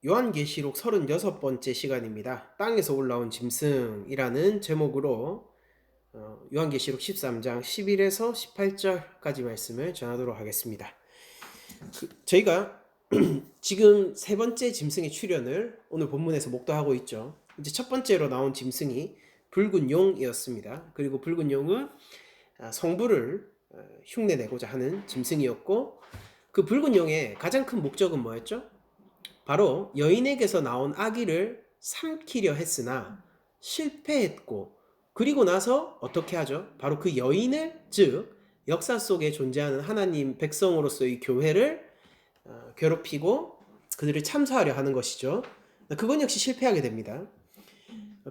요한계시록 36번째 시간입니다. 땅에서 올라온 짐승이라는 제목으로 요한계시록 13장 11에서 18절까지 말씀을 전하도록 하겠습니다. 저희가 지금 세 번째 짐승의 출현을 오늘 본문에서 목도하고 있죠. 이제 첫 번째로 나온 짐승이 붉은 용이었습니다. 그리고 붉은 용은 성부를 흉내내고자 하는 짐승이었고, 그 붉은 용의 가장 큰 목적은 뭐였죠? 바로 여인에게서 나온 아기를 삼키려 했으나 실패했고, 그리고 나서 어떻게 하죠? 바로 그 여인을, 즉 역사 속에 존재하는 하나님 백성으로서의 교회를 괴롭히고 그들을 참사하려 하는 것이죠. 그건 역시 실패하게 됩니다.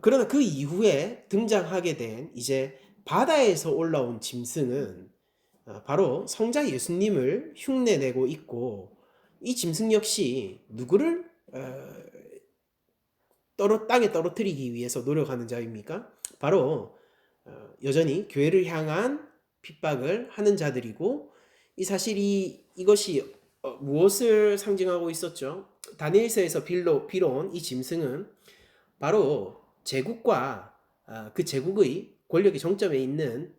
그러나 그 이후에 등장하게 된 이제 바다에서 올라온 짐승은 바로 성자 예수님을 흉내내고 있고, 이 짐승 역시 누구를 땅에 떨어뜨리기 위해서 노력하는 자입니까? 바로 여전히 교회를 향한 핍박을 하는 자들이고, 이 사실이 이것이 무엇을 상징하고 있었죠? 다니엘서에서 빌어온 이 짐승은 바로 제국과 그 제국의 권력의 정점에 있는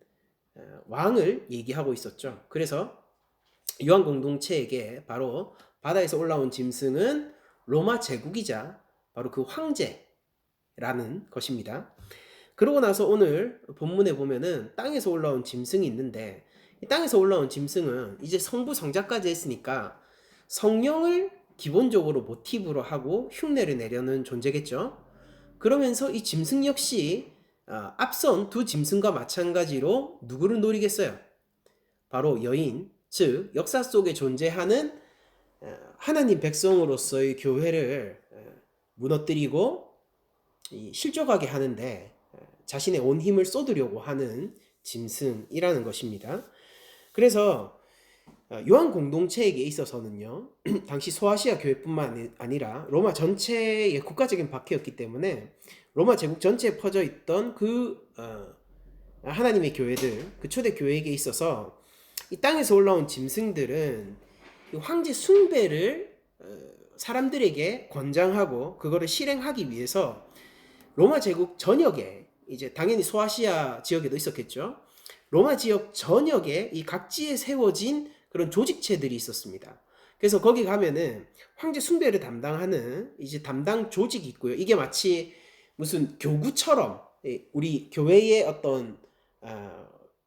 왕을 얘기하고 있었죠. 그래서 요한 공동체에게 바로 바다에서 올라온 짐승은 로마 제국이자 바로 그 황제라는 것입니다. 그러고 나서 오늘 본문에 보면은 땅에서 올라온 짐승이 있는데, 이 땅에서 올라온 짐승은 이제 성부 성자까지 했으니까 성령을 기본적으로 모티브로 하고 흉내를 내려는 존재겠죠. 그러면서 이 짐승 역시 앞선 두 짐승과 마찬가지로 누구를 노리겠어요? 바로 여인, 즉 역사 속에 존재하는 하나님 백성으로서의 교회를 무너뜨리고 실족하게 하는데 자신의 온 힘을 쏟으려고 하는 짐승이라는 것입니다. 그래서 요한 공동체에게 있어서는요, 당시 소아시아 교회뿐만 아니라 로마 전체의 국가적인 박해였기 때문에 로마 제국 전체에 퍼져 있던 그 하나님의 교회들, 그 초대 교회에게 있어서 이 땅에서 올라온 짐승들은 황제 숭배를 사람들에게 권장하고 그거를 실행하기 위해서 로마 제국 전역에, 이제 당연히 소아시아 지역에도 있었겠죠, 로마 지역 전역에 이 각지에 세워진 그런 조직체들이 있었습니다. 그래서 거기 가면은 황제 숭배를 담당하는 이제 담당 조직이 있고요. 이게 마치 무슨 교구처럼 우리 교회의 어떤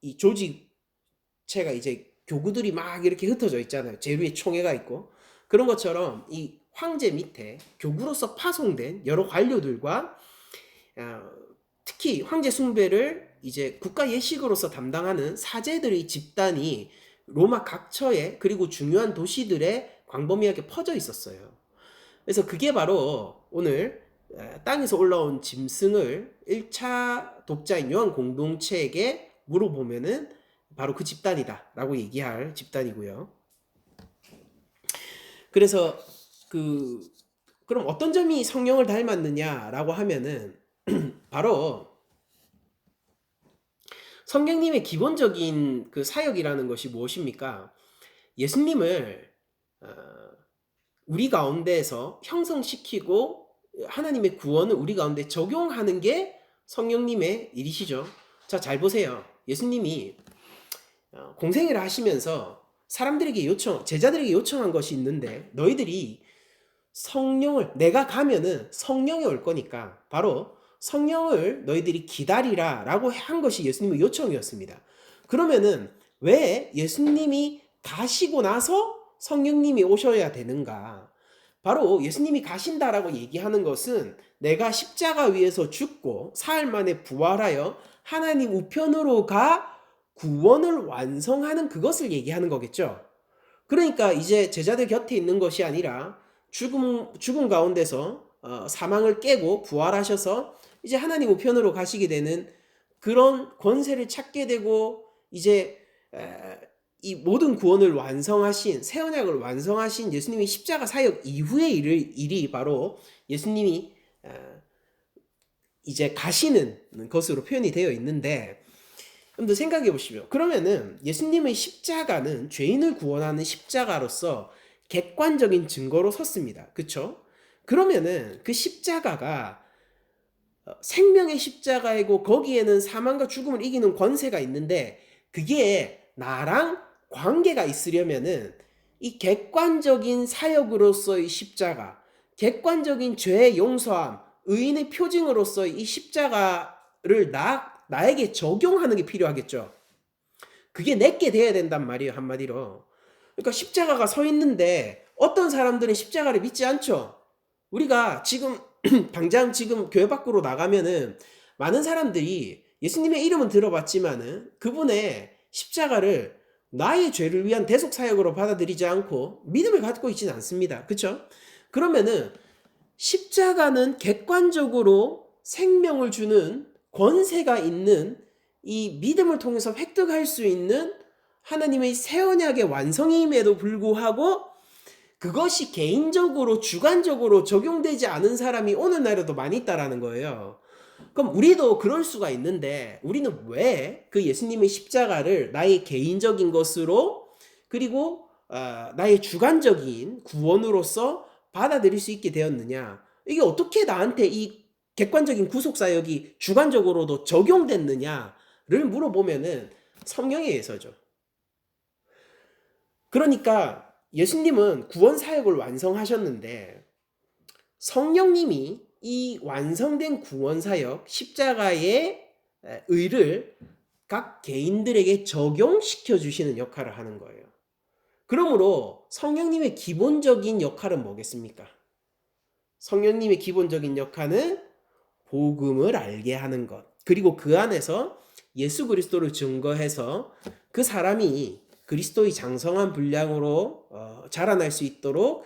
이 조직체가 이제 교구들이 막 이렇게 흩어져 있잖아요. 제위에 총회가 있고, 그런 것처럼 이 황제 밑에 교구로서 파송된 여러 관료들과 특히 황제 숭배를 이제 국가 예식으로서 담당하는 사제들의 집단이 로마 각처에, 그리고 중요한 도시들에 광범위하게 퍼져 있었어요. 그래서 그게 바로 오늘 땅에서 올라온 짐승을 1차 독자인 요한 공동체에게 물어보면은 바로 그 집단이다 라고 얘기할 집단이고요. 그래서 그럼 어떤 점이 성령을 닮았느냐라고 하면은 바로 성령님의 기본적인 그 사역이라는 것이 무엇입니까? 예수님을 우리 가운데에서 형성시키고 하나님의 구원을 우리 가운데 적용하는 게 성령님의 일이시죠. 자, 잘 보세요. 예수님이 공생애를 하시면서 사람들에게 제자들에게 요청한 것이 있는데, 너희들이 내가 가면은 성령이 올 거니까 바로 성령을 너희들이 기다리라 라고 한 것이 예수님의 요청이었습니다. 그러면은 왜 예수님이 가시고 나서 성령님이 오셔야 되는가? 바로 예수님이 가신다라고 얘기하는 것은 내가 십자가 위에서 죽고 사흘 만에 부활하여 하나님 우편으로 가 구원을 완성하는 그것을 얘기하는 거겠죠. 그러니까 이제 제자들 곁에 있는 것이 아니라 죽음 가운데서 사망을 깨고 부활하셔서 이제 하나님 우편으로 가시게 되는 그런 권세를 찾게 되고, 이제 이 모든 구원을 완성하신, 새 언약을 완성하신 예수님이 십자가 사역 이후의 일이 바로 예수님이 이제 가시는 것으로 표현이 되어 있는데, 여러분들 생각해 보시죠. 그러면은 예수님의 십자가는 죄인을 구원하는 십자가로서 객관적인 증거로 섰습니다. 그쵸? 그러면은 그 십자가가 생명의 십자가이고 거기에는 사망과 죽음을 이기는 권세가 있는데 그게 나랑 관계가 있으려면은 이 객관적인 사역으로서의 십자가, 객관적인 죄의 용서함, 의인의 표징으로서의 이 십자가를 나에게 적용하는 게 필요하겠죠. 그게 내게 돼야 된단 말이에요, 한마디로. 그러니까 십자가가 서 있는데 어떤 사람들은 십자가를 믿지 않죠. 우리가 지금 당장 지금 교회 밖으로 나가면은 많은 사람들이 예수님의 이름은 들어봤지만은 그분의 십자가를 나의 죄를 위한 대속 사역으로 받아들이지 않고 믿음을 갖고 있지는 않습니다. 그렇죠? 그러면은 십자가는 객관적으로 생명을 주는 권세가 있는 이 믿음을 통해서 획득할 수 있는 하나님의 새 언약의 완성임에도 불구하고 그것이 개인적으로 주관적으로 적용되지 않은 사람이 오늘날에도 많이 있다라는 거예요. 그럼 우리도 그럴 수가 있는데 우리는 왜 그 예수님의 십자가를 나의 개인적인 것으로 그리고 나의 주관적인 구원으로서 받아들일 수 있게 되었느냐? 이게 어떻게 나한테 이 객관적인 구속사역이 주관적으로도 적용됐느냐를 물어보면은 성령에 의해서죠. 그러니까 예수님은 구원 사역을 완성하셨는데 성령님이 이 완성된 구원 사역 십자가의 의를 각 개인들에게 적용시켜 주시는 역할을 하는 거예요. 그러므로 성령님의 기본적인 역할은 뭐겠습니까? 성령님의 기본적인 역할은 복음을 알게 하는 것. 그리고 그 안에서 예수 그리스도를 증거해서 그 사람이 그리스도의 장성한 분량으로 자라날 수 있도록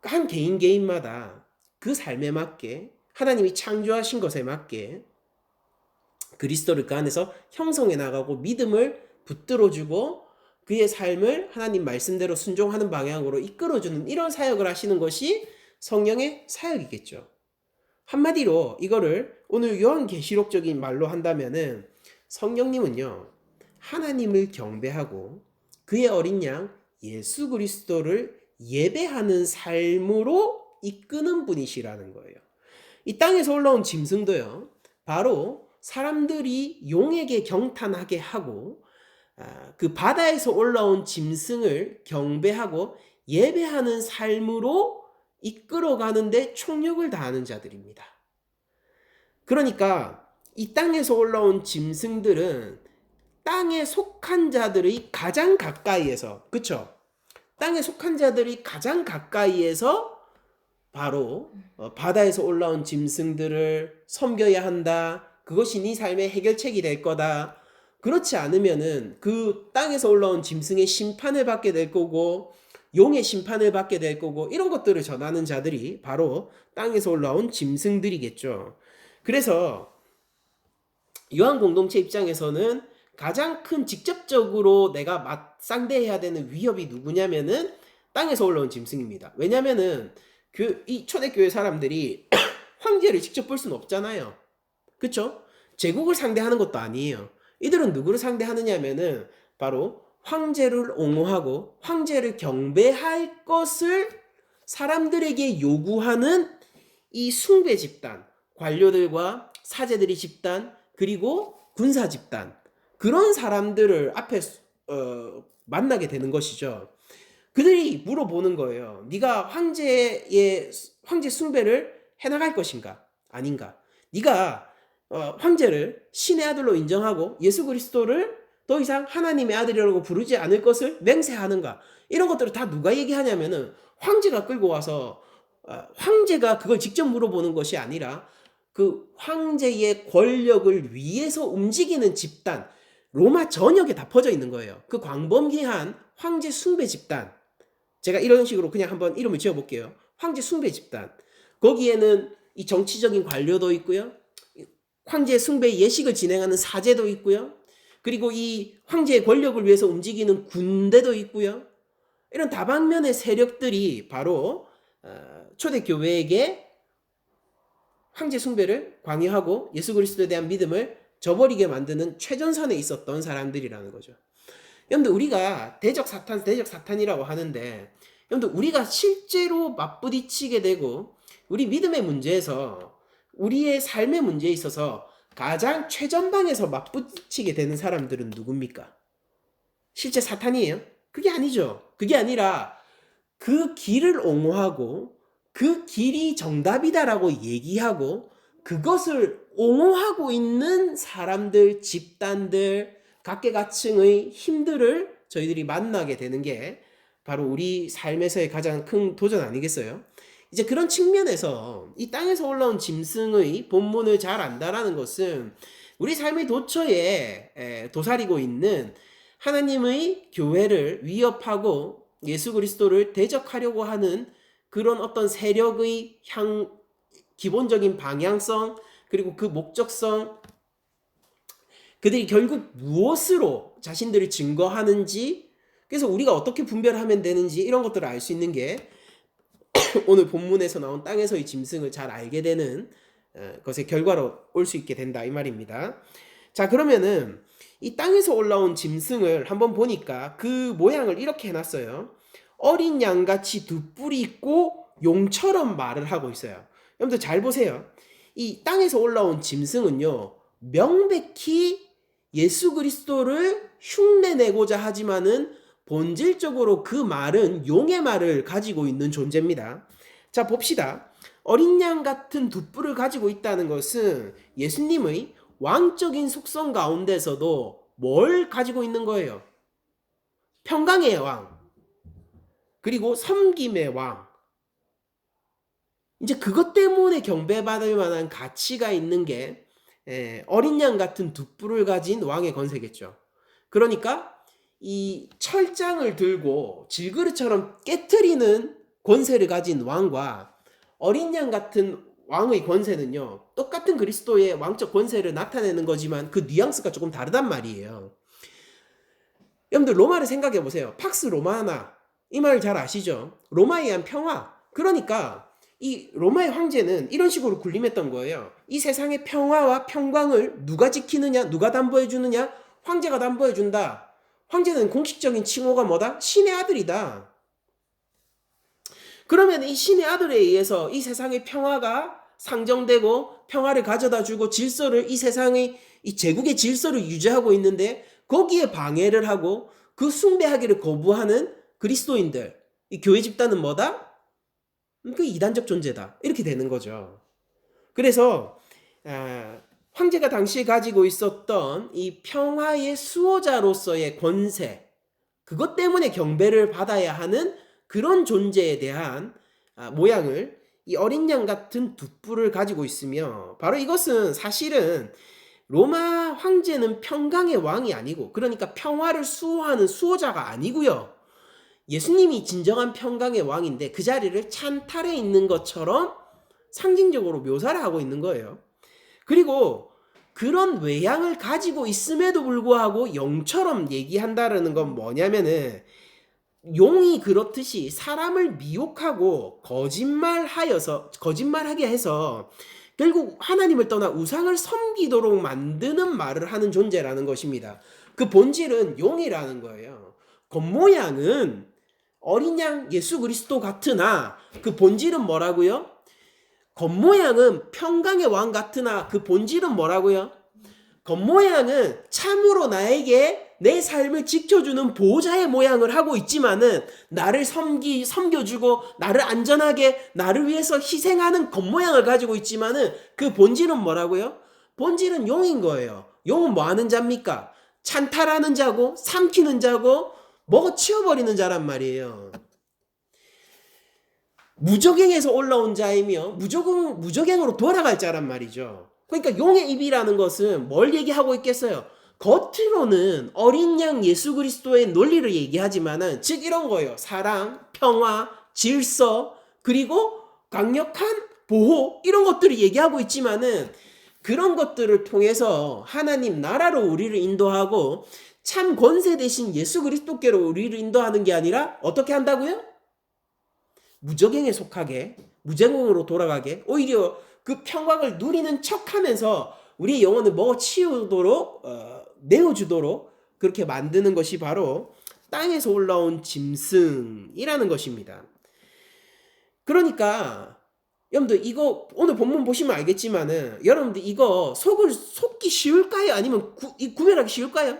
한 개인마다 그 삶에 맞게 하나님이 창조하신 것에 맞게 그리스도를 그 안에서 형성해 나가고 믿음을 붙들어주고 그의 삶을 하나님 말씀대로 순종하는 방향으로 이끌어주는 이런 사역을 하시는 것이 성령의 사역이겠죠. 한마디로 이거를 오늘 요한계시록적인 말로 한다면은 성령님은요 하나님을 경배하고 그의 어린 양 예수 그리스도를 예배하는 삶으로 이끄는 분이시라는 거예요. 이 땅에서 올라온 짐승도요 바로 사람들이 용에게 경탄하게 하고 그 바다에서 올라온 짐승을 경배하고 예배하는 삶으로 이끌어가는데 총력을 다하는 자들입니다. 그러니까 이 땅에서 올라온 짐승들은 땅에 속한 자들의 가장 가까이에서, 그쵸? 땅에 속한 자들이 가장 가까이에서 바로 바다에서 올라온 짐승들을 섬겨야 한다. 그것이 네 삶의 해결책이 될 거다. 그렇지 않으면은 그 땅에서 올라온 짐승의 심판을 받게 될 거고 용의 심판을 받게 될 거고 이런 것들을 전하는 자들이 바로 땅에서 올라온 짐승들이겠죠. 그래서 요한 공동체 입장에서는 가장 큰 직접적으로 내가 상대해야 되는 위협이 누구냐면은 땅에서 올라온 짐승입니다. 왜냐면은 이 초대교회 사람들이 황제를 직접 볼 수는 없잖아요. 그쵸? 제국을 상대하는 것도 아니에요. 이들은 누구를 상대하느냐면은 바로 황제를 옹호하고 황제를 경배할 것을 사람들에게 요구하는 이 숭배 집단, 관료들과 사제들의 집단, 그리고 군사 집단, 그런 사람들을 앞에 만나게 되는 것이죠. 그들이 물어보는 거예요. 네가 황제 숭배를 해나갈 것인가? 아닌가? 네가 황제를 신의 아들로 인정하고 예수 그리스도를 더 이상 하나님의 아들이라고 부르지 않을 것을 맹세하는가? 이런 것들을 다 누가 얘기하냐면은 황제가 끌고 와서 황제가 그걸 직접 물어보는 것이 아니라 그 황제의 권력을 위해서 움직이는 집단, 로마 전역에 다 퍼져 있는 거예요. 그 광범위한 황제 숭배 집단. 제가 이런 식으로 그냥 한번 이름을 지어볼게요. 황제 숭배 집단. 거기에는 이 정치적인 관료도 있고요. 황제 숭배 예식을 진행하는 사제도 있고요. 그리고 이 황제의 권력을 위해서 움직이는 군대도 있고요. 이런 다방면의 세력들이 바로 초대교회에게 황제 숭배를 강요하고 예수 그리스도에 대한 믿음을 저버리게 만드는 최전선에 있었던 사람들이라는 거죠. 여러분들 우리가 대적 사탄이라고 하는데 여러분들 우리가 실제로 맞부딪히게 되고 우리 믿음의 문제에서 우리의 삶의 문제에 있어서 가장 최전방에서 맞붙이게 되는 사람들은 누굽니까? 실제 사탄이에요? 그게 아니죠. 그게 아니라 그 길을 옹호하고 그 길이 정답이다라고 얘기하고 그것을 옹호하고 있는 사람들, 집단들, 각계각층의 힘들을 저희들이 만나게 되는 게 바로 우리 삶에서의 가장 큰 도전 아니겠어요? 이제 그런 측면에서 이 땅에서 올라온 짐승의 본문을 잘 안다라는 것은 우리 삶의 도처에 도사리고 있는 하나님의 교회를 위협하고 예수 그리스도를 대적하려고 하는 그런 어떤 세력의 기본적인 방향성, 그리고 그 목적성, 그들이 결국 무엇으로 자신들을 증거하는지, 그래서 우리가 어떻게 분별하면 되는지 이런 것들을 알 수 있는 게 오늘 본문에서 나온 땅에서의 짐승을 잘 알게 되는 것의 결과로 올 수 있게 된다 이 말입니다. 자, 그러면은 이 땅에서 올라온 짐승을 한번 보니까 그 모양을 이렇게 해놨어요. 어린 양같이 두 뿔이 있고 용처럼 말을 하고 있어요. 여러분들 잘 보세요. 이 땅에서 올라온 짐승은요, 명백히 예수 그리스도를 흉내내고자 하지만은 본질적으로 그 말은 용의 말을 가지고 있는 존재입니다. 자, 봅시다. 어린 양 같은 두 뿔을 가지고 있다는 것은 예수님의 왕적인 속성 가운데서도 뭘 가지고 있는 거예요? 평강의 왕, 그리고 섬김의 왕. 이제 그것 때문에 경배받을 만한 가치가 있는 게 어린 양 같은 두 뿔을 가진 왕의 권세겠죠. 그러니까 이 철장을 들고 질그릇처럼 깨트리는 권세를 가진 왕과 어린 양 같은 왕의 권세는요, 똑같은 그리스도의 왕적 권세를 나타내는 거지만 그 뉘앙스가 조금 다르단 말이에요. 여러분들 로마를 생각해 보세요. 팍스 로마나, 이 말 잘 아시죠? 로마에 의한 평화. 그러니까 이 로마의 황제는 이런 식으로 군림했던 거예요. 이 세상의 평화와 평강을 누가 지키느냐, 누가 담보해 주느냐? 황제가 담보해 준다. 황제는 공식적인 칭호가 뭐다? 신의 아들이다. 그러면 이 신의 아들에 의해서 이 세상의 평화가 상정되고 평화를 가져다 주고 질서를, 이 세상의 이 제국의 질서를 유지하고 있는데 거기에 방해를 하고 그 숭배하기를 거부하는 그리스도인들, 이 교회 집단은 뭐다? 그 이단적 존재다. 이렇게 되는 거죠. 그래서 황제가 당시에 가지고 있었던 이 평화의 수호자로서의 권세, 그것 때문에 경배를 받아야 하는 그런 존재에 대한 모양을 이 어린 양 같은 두 뿔을 가지고 있으며, 바로 이것은 사실은 로마 황제는 평강의 왕이 아니고, 그러니까 평화를 수호하는 수호자가 아니고요, 예수님이 진정한 평강의 왕인데 그 자리를 찬탈해 있는 것처럼 상징적으로 묘사를 하고 있는 거예요. 그리고 그런 외양을 가지고 있음에도 불구하고 용처럼 얘기한다라는 건 뭐냐면은, 용이 그렇듯이 사람을 미혹하고 거짓말하게 해서 결국 하나님을 떠나 우상을 섬기도록 만드는 말을 하는 존재라는 것입니다. 그 본질은 용이라는 거예요. 겉모양은 어린 양 예수 그리스도 같으나 그 본질은 뭐라고요? 겉모양은 평강의 왕 같으나 그 본질은 뭐라고요? 겉모양은 참으로 나에게 내 삶을 지켜주는 보호자의 모양을 하고 있지만은 나를 섬겨주고 나를 안전하게 나를 위해서 희생하는 겉모양을 가지고 있지만은 그 본질은 뭐라고요? 본질은 용인 거예요. 용은 뭐 하는 자입니까? 찬탈하는 자고 삼키는 자고 먹어 치워버리는 자란 말이에요. 무적행에서 올라온 자이며 무적행으로 돌아갈 자란 말이죠. 그러니까 용의 입이라는 것은 뭘 얘기하고 있겠어요? 겉으로는 어린 양 예수 그리스도의 논리를 얘기하지만은, 즉 이런 거예요. 사랑, 평화, 질서, 그리고 강력한 보호, 이런 것들을 얘기하고 있지만은 그런 것들을 통해서 하나님 나라로 우리를 인도하고 참 권세 대신 예수 그리스도께로 우리를 인도하는 게 아니라 어떻게 한다고요? 무적행에 속하게, 무적행으로 돌아가게, 오히려 그 평강을 누리는 척하면서 우리의 영혼을 먹어치우도록 내어주도록 그렇게 만드는 것이 바로 땅에서 올라온 짐승이라는 것입니다. 그러니까 여러분들 이거 오늘 본문 보시면 알겠지만은 여러분들 이거 속기 쉬울까요? 아니면 구별하기 쉬울까요?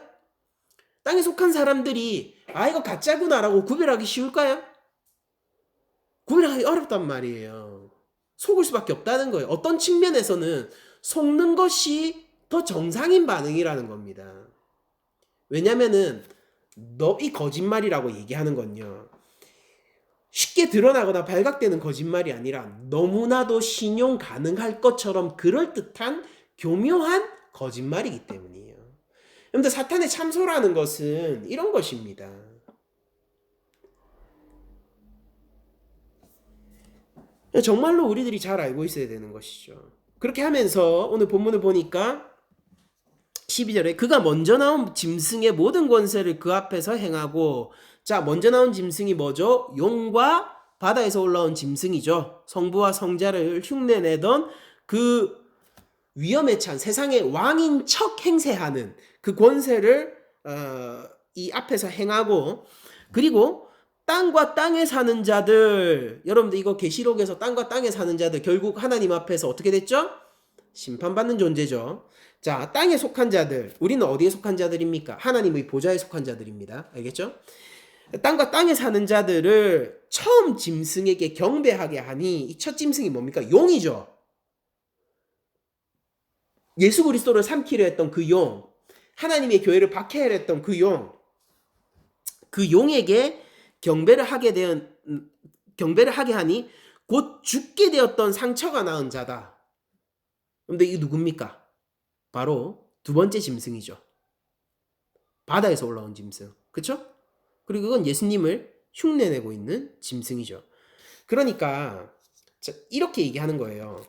땅에 속한 사람들이 아 이거 가짜구나라고 구별하기 쉬울까요? 구별하기 어렵단 말이에요. 속을 수밖에 없다는 거예요. 어떤 측면에서는 속는 것이 더 정상인 반응이라는 겁니다. 왜냐면은 이 거짓말이라고 얘기하는 건요. 쉽게 드러나거나 발각되는 거짓말이 아니라 너무나도 신용 가능할 것처럼 그럴듯한 교묘한 거짓말이기 때문이에요. 여러분들 사탄의 참소라는 것은 이런 것입니다. 정말로 우리들이 잘 알고 있어야 되는 것이죠. 그렇게 하면서 오늘 본문을 보니까 12절에 그가 먼저 나온 짐승의 모든 권세를 그 앞에서 행하고, 자 먼저 나온 짐승이 뭐죠? 용과 바다에서 올라온 짐승이죠. 성부와 성자를 흉내내던 그 위험에 찬 세상의 왕인 척 행세하는 그 권세를 이 앞에서 행하고, 그리고 땅과 땅에 사는 자들, 여러분들 이거 계시록에서 땅과 땅에 사는 자들 결국 하나님 앞에서 어떻게 됐죠? 심판받는 존재죠. 자, 땅에 속한 자들, 우리는 어디에 속한 자들입니까? 하나님의 보좌에 속한 자들입니다. 알겠죠? 땅과 땅에 사는 자들을 처음 짐승에게 경배하게 하니 이 첫 짐승이 뭡니까? 용이죠. 예수 그리스도를 삼키려 했던 그 용, 하나님의 교회를 박해하려 했던 그 용, 그 용에게 경배를 하게 하니 곧 죽게 되었던 상처가 나은 자다. 근데 이게 누굽니까? 바로 두 번째 짐승이죠. 바다에서 올라온 짐승. 그렇죠? 그리고 그건 예수님을 흉내내고 있는 짐승이죠. 그러니까 이렇게 얘기하는 거예요.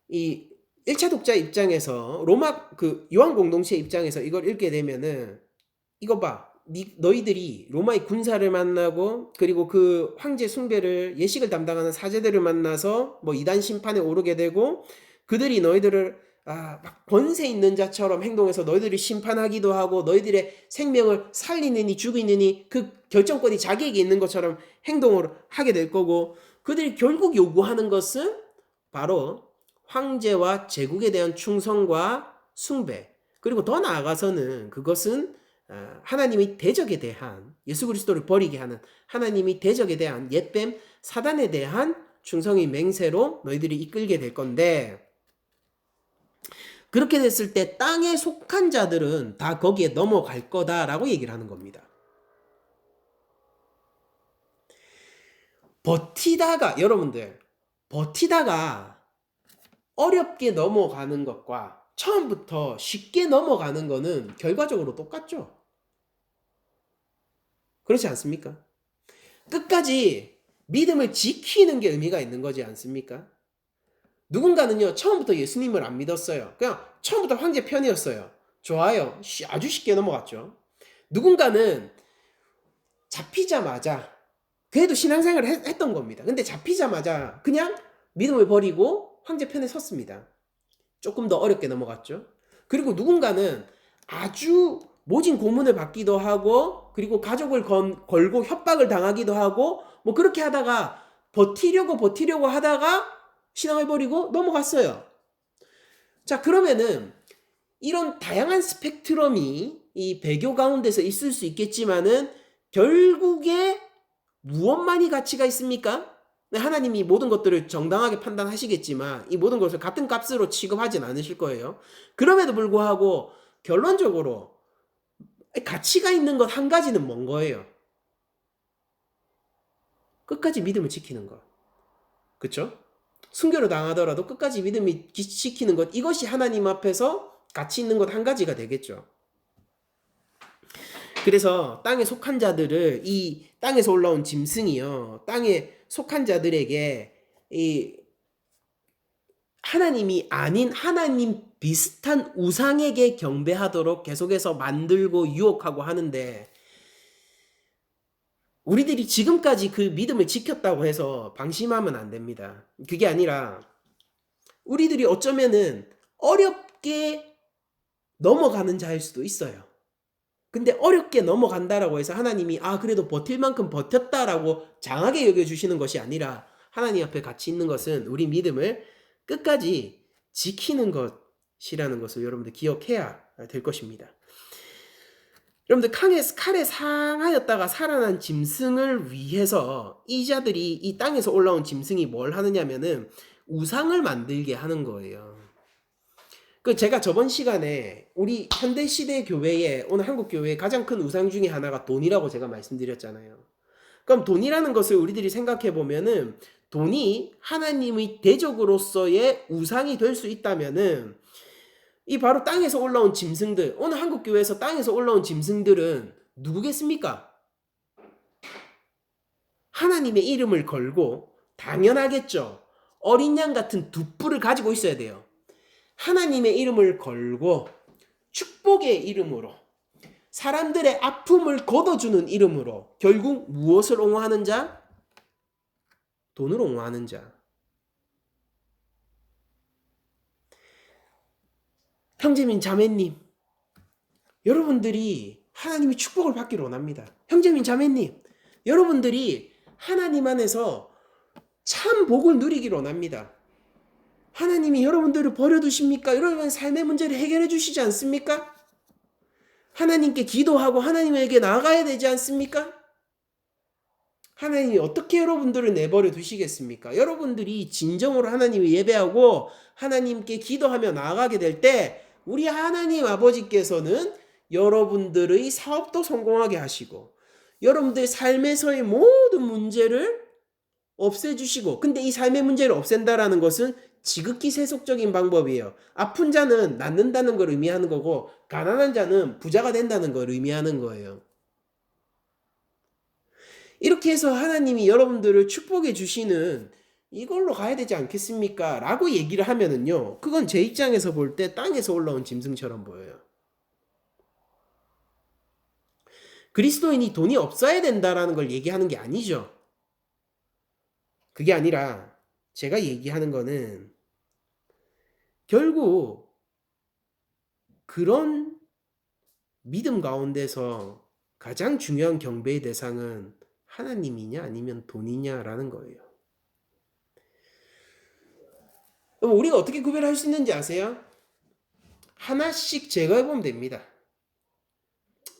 이 1차 독자 입장에서 로마 그 요한 공동체 입장에서 이걸 읽게 되면은 이거 봐. 너희들이 로마의 군사를 만나고 그리고 그 황제 숭배를 예식을 담당하는 사제들을 만나서 뭐 이단 심판에 오르게 되고 그들이 너희들을 막 권세 있는 자처럼 행동해서 너희들을 심판하기도 하고 너희들의 생명을 살리느니 죽이느니 그 결정권이 자기에게 있는 것처럼 행동을 하게 될 거고, 그들이 결국 요구하는 것은 바로 황제와 제국에 대한 충성과 숭배, 그리고 더 나아가서는 그것은 하나님의 대적에 대한, 예수 그리스도를 버리게 하는 하나님의 대적에 대한 옛뱀 사단에 대한 충성의 맹세로 너희들이 이끌게 될 건데, 그렇게 됐을 때 땅에 속한 자들은 다 거기에 넘어갈 거다라고 얘기를 하는 겁니다. 여러분들 버티다가 어렵게 넘어가는 것과 처음부터 쉽게 넘어가는 거는 결과적으로 똑같죠. 그렇지 않습니까? 끝까지 믿음을 지키는 게 의미가 있는 거지 않습니까? 누군가는요 처음부터 예수님을 안 믿었어요. 그냥 처음부터 황제 편이었어요. 좋아요. 아주 쉽게 넘어갔죠. 누군가는 잡히자마자 그래도 신앙생활을 했던 겁니다. 근데 잡히자마자 그냥 믿음을 버리고 황제 편에 섰습니다. 조금 더 어렵게 넘어갔죠. 그리고 누군가는 아주 모진 고문을 받기도 하고 그리고 가족을 걸고 협박을 당하기도 하고 뭐 그렇게 하다가 버티려고 하다가 신앙을 버리고 넘어갔어요. 자, 그러면은 이런 다양한 스펙트럼이 이 배교 가운데서 있을 수 있겠지만은 결국에 무엇만이 가치가 있습니까? 하나님이 모든 것들을 정당하게 판단하시겠지만 이 모든 것을 같은 값으로 취급하진 않으실 거예요. 그럼에도 불구하고 결론적으로 가치가 있는 것 한 가지는 뭔 거예요? 끝까지 믿음을 지키는 것. 그쵸? 순교를 당하더라도 끝까지 믿음을 지키는 것, 이것이 하나님 앞에서 가치 있는 것 한 가지가 되겠죠. 그래서 땅에 속한 자들을, 이 땅에서 올라온 짐승이요, 땅에 속한 자들에게 이 하나님이 아닌 하나님 비슷한 우상에게 경배하도록 계속해서 만들고 유혹하고 하는데, 우리들이 지금까지 그 믿음을 지켰다고 해서 방심하면 안 됩니다. 그게 아니라 우리들이 어쩌면은 어렵게 넘어가는 자일 수도 있어요. 근데 어렵게 넘어간다라고 해서 하나님이 그래도 버틸 만큼 버텼다라고 장하게 여겨주시는 것이 아니라 하나님 앞에 같이 있는 것은 우리 믿음을 끝까지 지키는 것이라는 것을 여러분들 기억해야 될 것입니다. 여러분들 칼에 상하였다가 살아난 짐승을 위해서 이 자들이 이 땅에서 올라온 짐승이 뭘 하느냐면은 우상을 만들게 하는 거예요. 제가 저번 시간에 우리 현대시대 교회에 오늘 한국 교회의 가장 큰 우상 중에 하나가 돈이라고 제가 말씀드렸잖아요. 그럼 돈이라는 것을 우리들이 생각해 보면은 돈이 하나님의 대적으로서의 우상이 될 수 있다면은 이 바로 땅에서 올라온 짐승들, 오늘 한국 교회에서 땅에서 올라온 짐승들은 누구겠습니까? 하나님의 이름을 걸고 당연하겠죠. 어린 양 같은 두 뿔을 가지고 있어야 돼요. 하나님의 이름을 걸고 축복의 이름으로 사람들의 아픔을 걷어주는 이름으로 결국 무엇을 옹호하는 자? 돈을 옹호하는 자. 형제님, 자매님, 여러분들이 하나님의 축복을 받기를 원합니다. 형제님, 자매님, 여러분들이 하나님 안에서 참 복을 누리기를 원합니다. 하나님이 여러분들을 버려두십니까? 여러분의 삶의 문제를 해결해 주시지 않습니까? 하나님께 기도하고 하나님에게 나아가야 되지 않습니까? 하나님이 어떻게 여러분들을 내버려 두시겠습니까? 여러분들이 진정으로 하나님을 예배하고 하나님께 기도하며 나아가게 될 때 우리 하나님 아버지께서는 여러분들의 사업도 성공하게 하시고 여러분들의 삶에서의 모든 문제를 없애주시고, 근데 이 삶의 문제를 없앤다라는 것은 지극히 세속적인 방법이에요. 아픈 자는 낫는다는 걸 의미하는 거고 가난한 자는 부자가 된다는 걸 의미하는 거예요. 이렇게 해서 하나님이 여러분들을 축복해 주시는 이걸로 가야 되지 않겠습니까? 라고 얘기를 하면은요, 그건 제 입장에서 볼 때 땅에서 올라온 짐승처럼 보여요. 그리스도인이 돈이 없어야 된다라는 걸 얘기하는 게 아니죠. 그게 아니라 제가 얘기하는 거는 결국 그런 믿음 가운데서 가장 중요한 경배의 대상은 하나님이냐 아니면 돈이냐라는 거예요. 그럼 우리가 어떻게 구별할 수 있는지 아세요? 하나씩 제거해 보면 됩니다.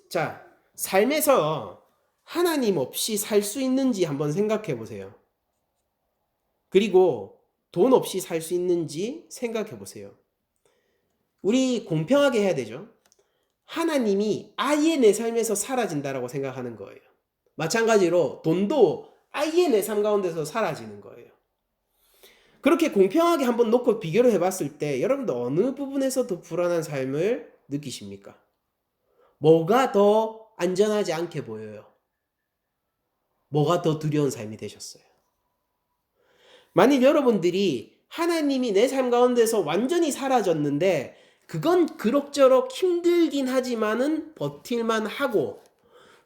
자, 삶에서 하나님 없이 살 수 있는지 한번 생각해 보세요. 그리고 돈 없이 살 수 있는지 생각해 보세요. 우리 공평하게 해야 되죠. 하나님이 아예 내 삶에서 사라진다라고 생각하는 거예요. 마찬가지로 돈도 아예 내 삶 가운데서 사라지는 거예요. 그렇게 공평하게 한번 놓고 비교를 해봤을 때 여러분들 어느 부분에서 더 불안한 삶을 느끼십니까? 뭐가 더 안전하지 않게 보여요? 뭐가 더 두려운 삶이 되셨어요? 만일 여러분들이 하나님이 내 삶 가운데서 완전히 사라졌는데 그건 그럭저럭 힘들긴 하지만은 버틸만 하고,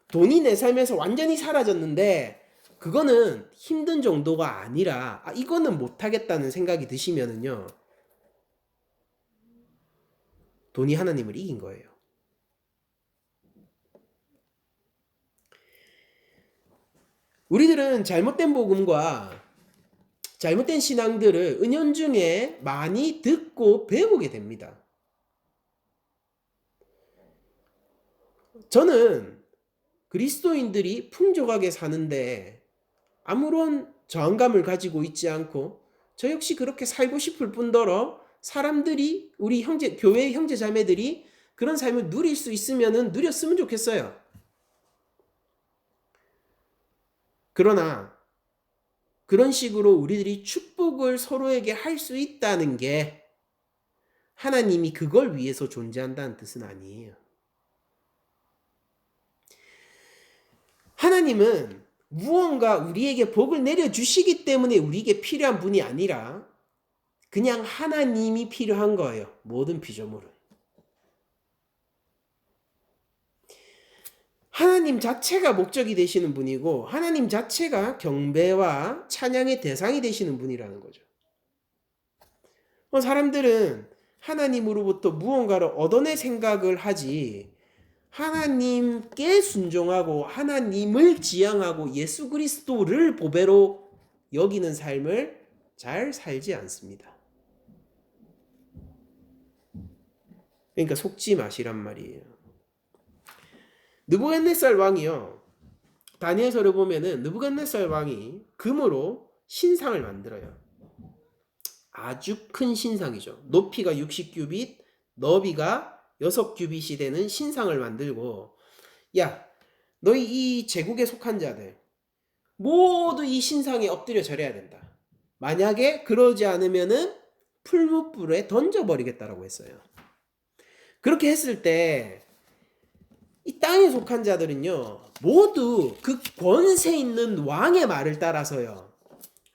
돈이 내 삶에서 완전히 사라졌는데 그거는 힘든 정도가 아니라 이거는 못하겠다는 생각이 드시면은요, 돈이 하나님을 이긴 거예요. 우리들은 잘못된 복음과 잘못된 신앙들을 은연중에 많이 듣고 배우게 됩니다. 저는 그리스도인들이 풍족하게 사는데 아무런 저항감을 가지고 있지 않고 저 역시 그렇게 살고 싶을 뿐더러 사람들이 우리 교회의 형제 자매들이 그런 삶을 누릴 수 있으면은 누렸으면 좋겠어요. 그러나 그런 식으로 우리들이 축복을 서로에게 할 수 있다는 게 하나님이 그걸 위해서 존재한다는 뜻은 아니에요. 하나님은 무언가 우리에게 복을 내려주시기 때문에 우리에게 필요한 분이 아니라 그냥 하나님이 필요한 거예요. 모든 피조물은. 하나님 자체가 목적이 되시는 분이고 하나님 자체가 경배와 찬양의 대상이 되시는 분이라는 거죠. 사람들은 하나님으로부터 무언가를 얻어낼 생각을 하지 하나님께 순종하고 하나님을 지향하고 예수 그리스도를 보배로 여기는 삶을 잘 살지 않습니다. 그러니까 속지 마시란 말이에요. 느부갓네살 왕이요. 다니엘서를 보면은 느부갓네살 왕이 금으로 신상을 만들어요. 아주 큰 신상이죠. 높이가 60규빗, 너비가 6규빗이 되는 신상을 만들고, 야, 너희 이 제국에 속한 자들 모두 이 신상에 엎드려 절해야 된다. 만약에 그러지 않으면은 풀무불에 던져버리겠다라고 했어요. 그렇게 했을 때 이 땅에 속한 자들은요, 모두 그 권세 있는 왕의 말을 따라서요.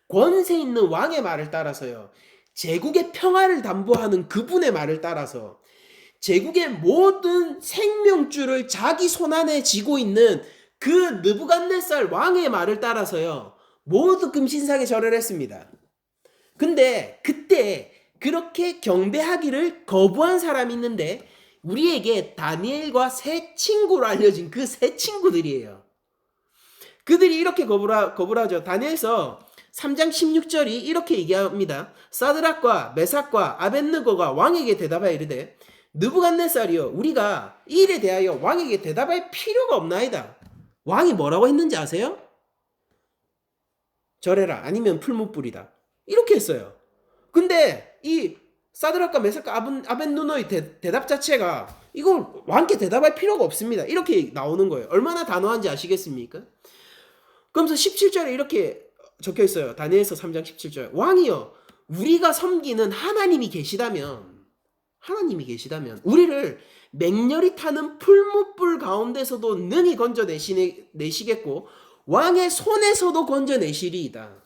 권세 있는 왕의 말을 따라서요. 제국의 평화를 담보하는 그분의 말을 따라서 제국의 모든 생명줄을 자기 손안에 쥐고 있는 그 느부갓네살 왕의 말을 따라서요. 모두 금신상에 절을 했습니다. 근데 그때 그렇게 경배하기를 거부한 사람이 있는데 우리에게 다니엘과 세 친구로 알려진 그 세 친구들이에요. 그들이 이렇게 거부하죠. 다니엘서 3장 16절이 이렇게 얘기합니다. 사드락과 메삭과 아벳느고가 왕에게 대답하여 이르되 느부갓네살이여 우리가 이 일에 대하여 왕에게 대답할 필요가 없나이다. 왕이 뭐라고 했는지 아세요? 절해라 아니면 풀무불이다. 이렇게 했어요. 근데 이 사드락과 메삭과 아벳느고의 대답 자체가 이걸 왕께 대답할 필요가 없습니다. 이렇게 나오는 거예요. 얼마나 단호한지 아시겠습니까? 그러면서 17절에 이렇게 적혀 있어요. 다니엘서 3장 17절. 왕이여 우리가 섬기는 하나님이 계시다면 우리를 맹렬히 타는 풀무불 가운데서도 능히 건져내시겠고 왕의 손에서도 건져내시리이다.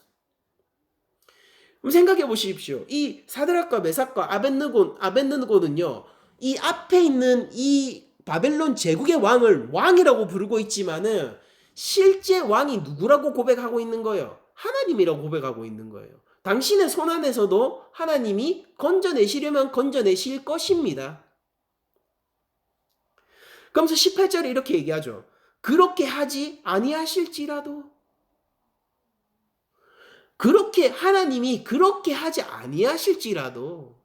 생각해 보십시오. 이 사드락과 메삭과 아벳느고는요. 이 앞에 있는 이 바벨론 제국의 왕을 왕이라고 부르고 있지만은 실제 왕이 누구라고 고백하고 있는 거예요? 하나님이라고 고백하고 있는 거예요. 당신의 손안에서도 하나님이 건져내시려면 건져내실 것입니다. 그러면서 18절에 이렇게 얘기하죠. 그렇게 하지 아니하실지라도 하나님이 그렇게 하지 아니하실지라도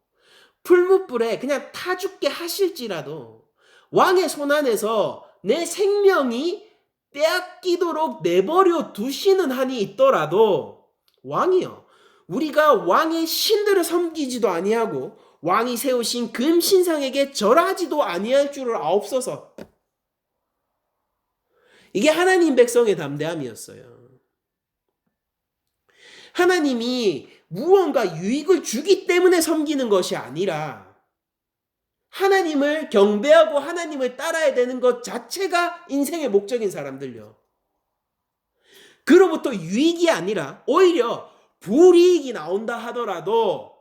풀무불에 그냥 타 죽게 하실지라도 왕의 손안에서 내 생명이 빼앗기도록 내버려 두시는 한이 있더라도 왕이요 우리가 왕의 신들을 섬기지도 아니하고 왕이 세우신 금신상에게 절하지도 아니할 줄을 아옵소서. 이게 하나님 백성의 담대함이었어요. 하나님이 무언가 유익을 주기 때문에 섬기는 것이 아니라 하나님을 경배하고 하나님을 따라야 되는 것 자체가 인생의 목적인 사람들요. 그로부터 유익이 아니라 오히려 불이익이 나온다 하더라도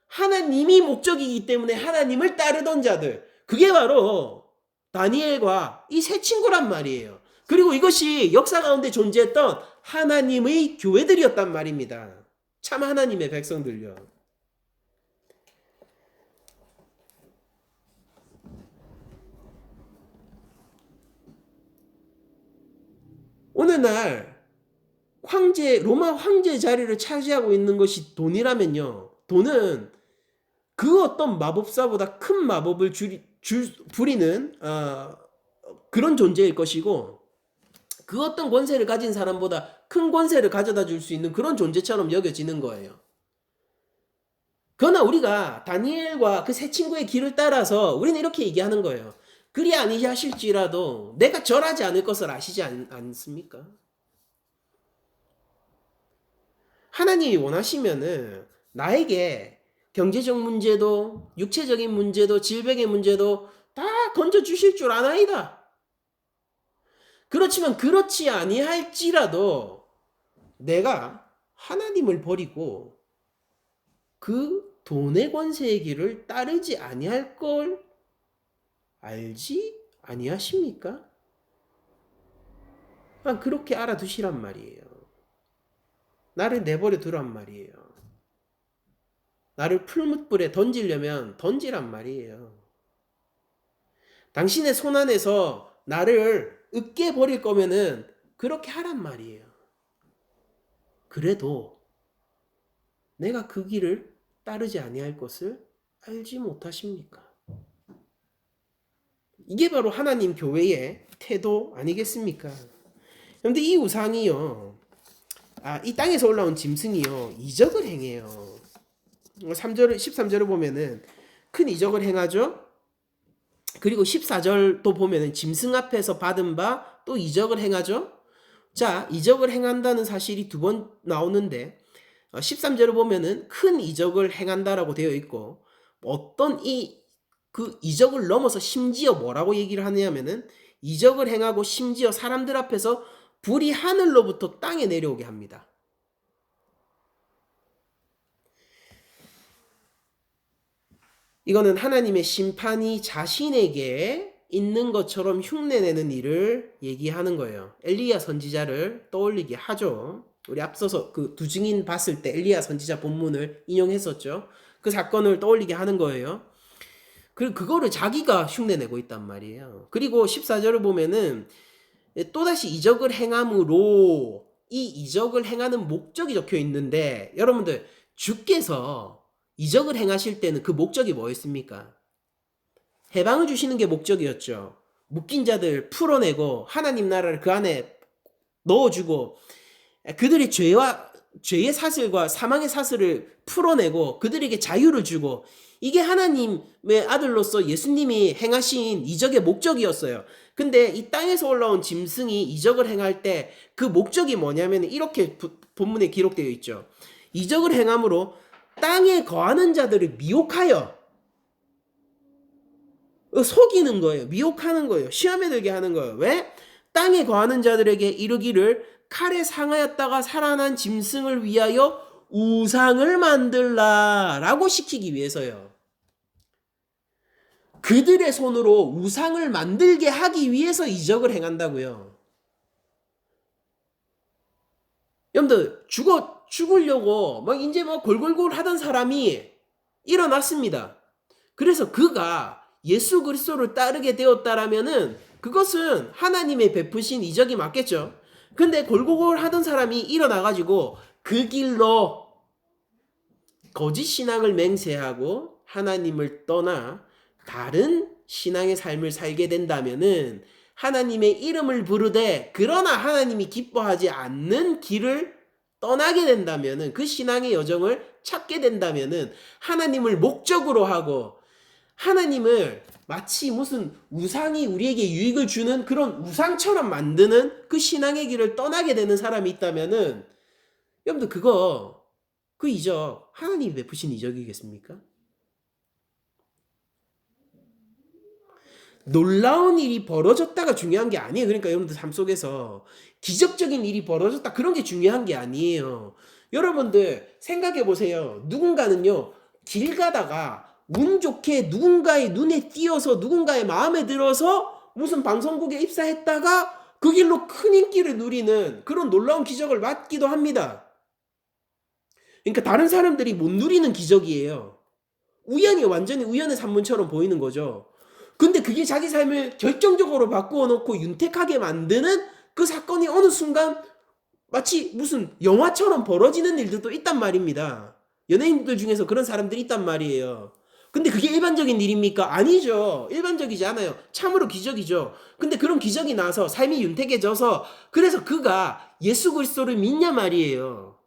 하나님이 목적이기 때문에 하나님을 따르던 자들, 그게 바로 다니엘과 이 세 친구란 말이에요. 그리고 이것이 역사 가운데 존재했던 하나님의 교회들이었단 말입니다. 참 하나님의 백성들요. 오늘날 로마 황제 자리를 차지하고 있는 것이 돈이라면요. 돈은 그 어떤 마법사보다 큰 마법을 부리는 그런 존재일 것이고 그 어떤 권세를 가진 사람보다 큰 권세를 가져다 줄 수 있는 그런 존재처럼 여겨지는 거예요. 그러나 우리가 다니엘과 그 세 친구의 길을 따라서 우리는 이렇게 얘기하는 거예요. 그리 아니하실지라도 내가 절하지 않을 것을 아시지 않습니까? 하나님이 원하시면은 나에게 경제적 문제도 육체적인 문제도 질병의 문제도 다 건져주실 줄 아나이다. 그렇지만 그렇지 아니할지라도 내가 하나님을 버리고 그 돈의 권세의 길을 따르지 아니할 걸 알지 아니하십니까? 그렇게 알아두시란 말이에요. 나를 내버려 두란 말이에요. 나를 풀무불에 던지려면 던지란 말이에요. 당신의 손안에서 나를 으깨 버릴 거면은 그렇게 하란 말이에요. 그래도 내가 그 길을 따르지 아니할 것을 알지 못하십니까? 이게 바로 하나님 교회의 태도 아니겠습니까? 그런데 이 우상이요, 이 땅에서 올라온 짐승이요, 이적을 행해요. 13절을 보면은 큰 이적을 행하죠. 그리고 14절도 보면은 짐승 앞에서 받은 바 또 이적을 행하죠. 자, 이적을 행한다는 사실이 두 번 나오는데 13절을 보면은 큰 이적을 행한다라고 되어 있고, 어떤 그 이적을 넘어서 심지어 뭐라고 얘기를 하느냐면은 이적을 행하고 심지어 사람들 앞에서 불이 하늘로부터 땅에 내려오게 합니다. 이거는 하나님의 심판이 자신에게 있는 것처럼 흉내내는 일을 얘기하는 거예요. 엘리야 선지자를 떠올리게 하죠. 우리 앞서서 그 두 증인 봤을 때 엘리야 선지자 본문을 인용했었죠. 그 사건을 떠올리게 하는 거예요. 그거를 자기가 흉내내고 있단 말이에요. 그리고 14절을 보면은 또다시 이적을 행함으로 이 이적을 행하는 목적이 적혀 있는데, 여러분들 주께서 이적을 행하실 때는 그 목적이 뭐였습니까? 해방을 주시는 게 목적이었죠. 묶인 자들 풀어내고 하나님 나라를 그 안에 넣어주고 그들의 죄의 사슬과 사망의 사슬을 풀어내고 그들에게 자유를 주고, 이게 하나님의 아들로서 예수님이 행하신 이적의 목적이었어요. 근데 이 땅에서 올라온 짐승이 이적을 행할 때 그 목적이 뭐냐면 이렇게 본문에 기록되어 있죠. 이적을 행함으로 땅에 거하는 자들을 미혹하여, 속이는 거예요. 미혹하는 거예요. 시험에 들게 하는 거예요. 왜? 땅에 거하는 자들에게 이르기를 칼에 상하였다가 살아난 짐승을 위하여 우상을 만들라라고 시키기 위해서요. 그들의 손으로 우상을 만들게 하기 위해서 이적을 행한다고요. 여러분들 죽으려고 막 이제 막 골골골 하던 사람이 일어났습니다. 그래서 그가 예수 그리스도를 따르게 되었다라면은 그것은 하나님의 베푸신 이적이 맞겠죠. 근데 골골골 하던 사람이 일어나가지고 그 길로 거짓 신앙을 맹세하고 하나님을 떠나 다른 신앙의 삶을 살게 된다면은, 하나님의 이름을 부르되 그러나 하나님이 기뻐하지 않는 길을 떠나게 된다면은, 그 신앙의 여정을 찾게 된다면은 하나님을 목적으로 하고 하나님을 마치 무슨 우상이 우리에게 유익을 주는 그런 우상처럼 만드는 그 신앙의 길을 떠나게 되는 사람이 있다면은, 여러분들 그 이적 하나님이 베푸신 이적이겠습니까? 놀라운 일이 벌어졌다가 중요한 게 아니에요. 그러니까 여러분들 삶 속에서 기적적인 일이 벌어졌다 그런 게 중요한 게 아니에요. 여러분들 생각해 보세요. 누군가는요, 길 가다가 운 좋게 누군가의 눈에 띄어서 누군가의 마음에 들어서 무슨 방송국에 입사했다가 그 길로 큰 인기를 누리는 그런 놀라운 기적을 맞기도 합니다. 그러니까 다른 사람들이 못 누리는 기적이에요. 완전히 우연의 산문처럼 보이는 거죠. 근데 그게 자기 삶을 결정적으로 바꾸어 놓고 윤택하게 만드는 그 사건이 어느 순간 마치 무슨 영화처럼 벌어지는 일들도 있단 말입니다. 연예인들 중에서 그런 사람들이 있단 말이에요. 근데 그게 일반적인 일입니까? 아니죠. 일반적이지 않아요. 참으로 기적이죠. 근데 그런 기적이 나서 삶이 윤택해져서 그래서 그가 예수 그리스도를 믿냐 말이에요.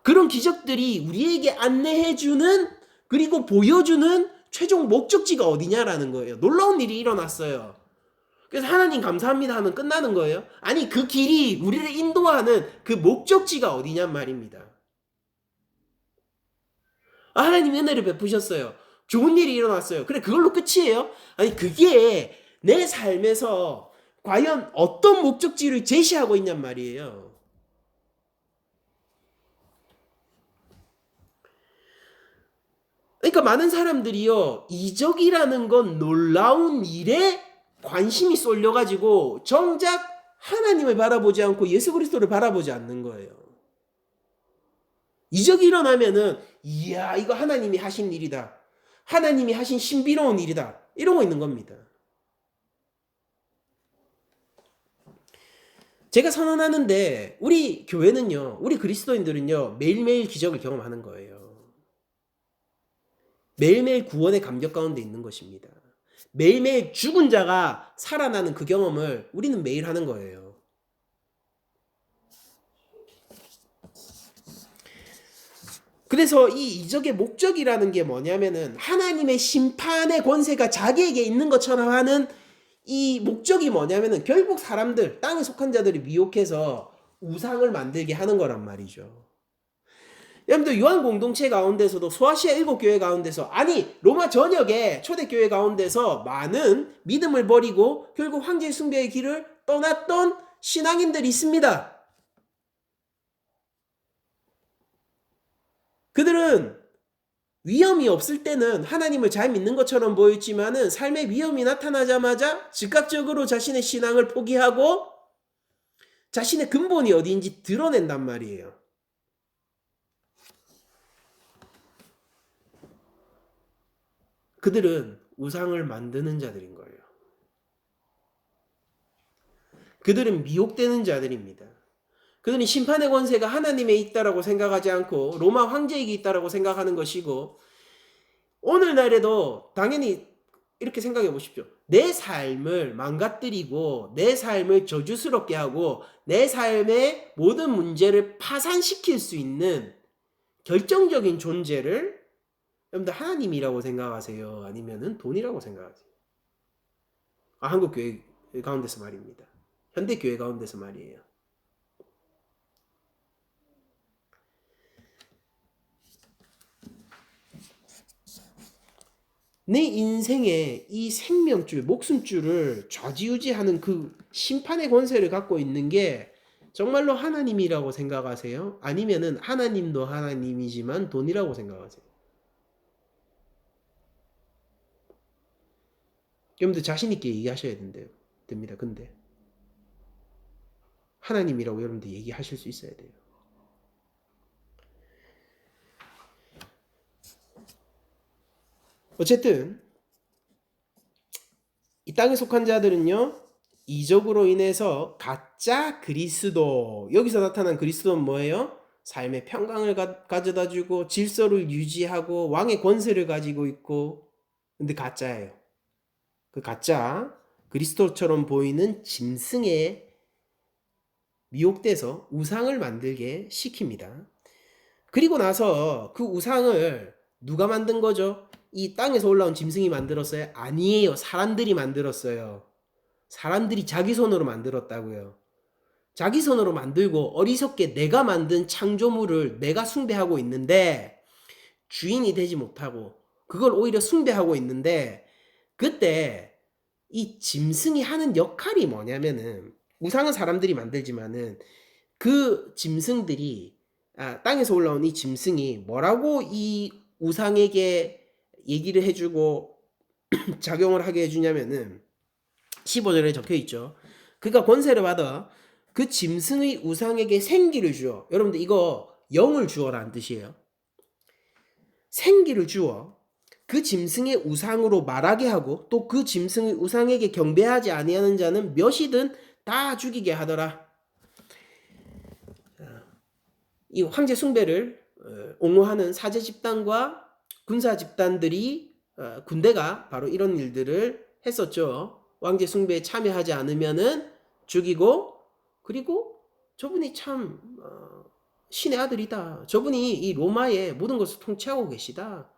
그런 기적들이 우리에게 안내해주는, 그리고 보여주는 최종 목적지가 어디냐라는 거예요. 놀라운 일이 일어났어요. 그래서 하나님 감사합니다 하면 끝나는 거예요? 아니, 그 길이 우리를 인도하는 그 목적지가 어디냔 말입니다. 하나님 은혜를 베푸셨어요. 좋은 일이 일어났어요. 그래, 그걸로 끝이에요? 아니, 그게 내 삶에서 과연 어떤 목적지를 제시하고 있냔 말이에요. 그러니까 많은 사람들이요, 이적이라는 건 놀라운 일에 관심이 쏠려가지고 정작 하나님을 바라보지 않고 예수 그리스도를 바라보지 않는 거예요. 이적이 일어나면은 이야, 이거 하나님이 하신 일이다. 하나님이 하신 신비로운 일이다. 이러고 있는 겁니다. 제가 선언하는데 우리 교회는요, 우리 그리스도인들은요, 매일매일 기적을 경험하는 거예요. 매일매일 구원의 감격 가운데 있는 것입니다. 매일매일 죽은 자가 살아나는 그 경험을 우리는 매일 하는 거예요. 그래서 이 이적의 목적이라는 게 뭐냐면은 하나님의 심판의 권세가 자기에게 있는 것처럼 하는 이 목적이 뭐냐면은 결국 사람들, 땅에 속한 자들이 미혹해서 우상을 만들게 하는 거란 말이죠. 여러분들 요한 공동체 가운데서도 소아시아 7교회 가운데서, 아니 로마 전역의 초대교회 가운데서 많은 믿음을 버리고 결국 황제 숭배의 길을 떠났던 신앙인들이 있습니다. 그들은 위험이 없을 때는 하나님을 잘 믿는 것처럼 보였지만은 삶의 위험이 나타나자마자 즉각적으로 자신의 신앙을 포기하고 자신의 근본이 어디인지 드러낸단 말이에요. 그들은 우상을 만드는 자들인 거예요. 그들은 미혹되는 자들입니다. 그들은 심판의 권세가 하나님에 있다라고 생각하지 않고 로마 황제에게 있다라고 생각하는 것이고, 오늘날에도 당연히 이렇게 생각해 보십시오. 내 삶을 망가뜨리고 내 삶을 저주스럽게 하고 내 삶의 모든 문제를 파산시킬 수 있는 결정적인 존재를 여러분들 하나님이라고 생각하세요? 아니면은 돈이라고 생각하세요? 한국 교회 가운데서 말입니다. 현대 교회 가운데서 말이에요. 내 인생의 이 생명줄, 목숨줄을 좌지우지하는 그 심판의 권세를 갖고 있는 게 정말로 하나님이라고 생각하세요? 아니면은 하나님도 하나님이지만 돈이라고 생각하세요? 여러분들 자신 있게 얘기하셔야 됩니다. 근데 하나님이라고 여러분들 얘기하실 수 있어야 돼요. 어쨌든 이 땅에 속한 자들은요, 이적으로 인해서 가짜 그리스도, 여기서 나타난 그리스도는 뭐예요? 삶의 평강을 가져다 주고 질서를 유지하고 왕의 권세를 가지고 있고, 근데 가짜예요. 그 가짜 그리스도처럼 보이는 짐승에 미혹돼서 우상을 만들게 시킵니다. 그리고 나서 그 우상을 누가 만든 거죠? 이 땅에서 올라온 짐승이 만들었어요? 아니에요. 사람들이 만들었어요. 사람들이 자기 손으로 만들었다고요. 자기 손으로 만들고 어리석게 내가 만든 창조물을 내가 숭배하고 있는데, 주인이 되지 못하고 그걸 오히려 숭배하고 있는데, 그때 이 짐승이 하는 역할이 뭐냐면은, 우상은 사람들이 만들지만은 그 짐승들이, 땅에서 올라온 이 짐승이 뭐라고 이 우상에게 얘기를 해주고 작용을 하게 해주냐면은 15절에 적혀 있죠. 그가 권세를 받아 그 짐승의 우상에게 생기를 주어. 여러분들 이거 영을 주어라는 뜻이에요. 생기를 주어 그 짐승의 우상으로 말하게 하고 또 그 짐승의 우상에게 경배하지 아니하는 자는 몇이든 다 죽이게 하더라. 이 황제 숭배를 옹호하는 사제 집단과 군사 집단들이, 군대가 바로 이런 일들을 했었죠. 황제 숭배에 참여하지 않으면은 죽이고, 그리고 저분이 참 신의 아들이다. 저분이 이 로마의 모든 것을 통치하고 계시다.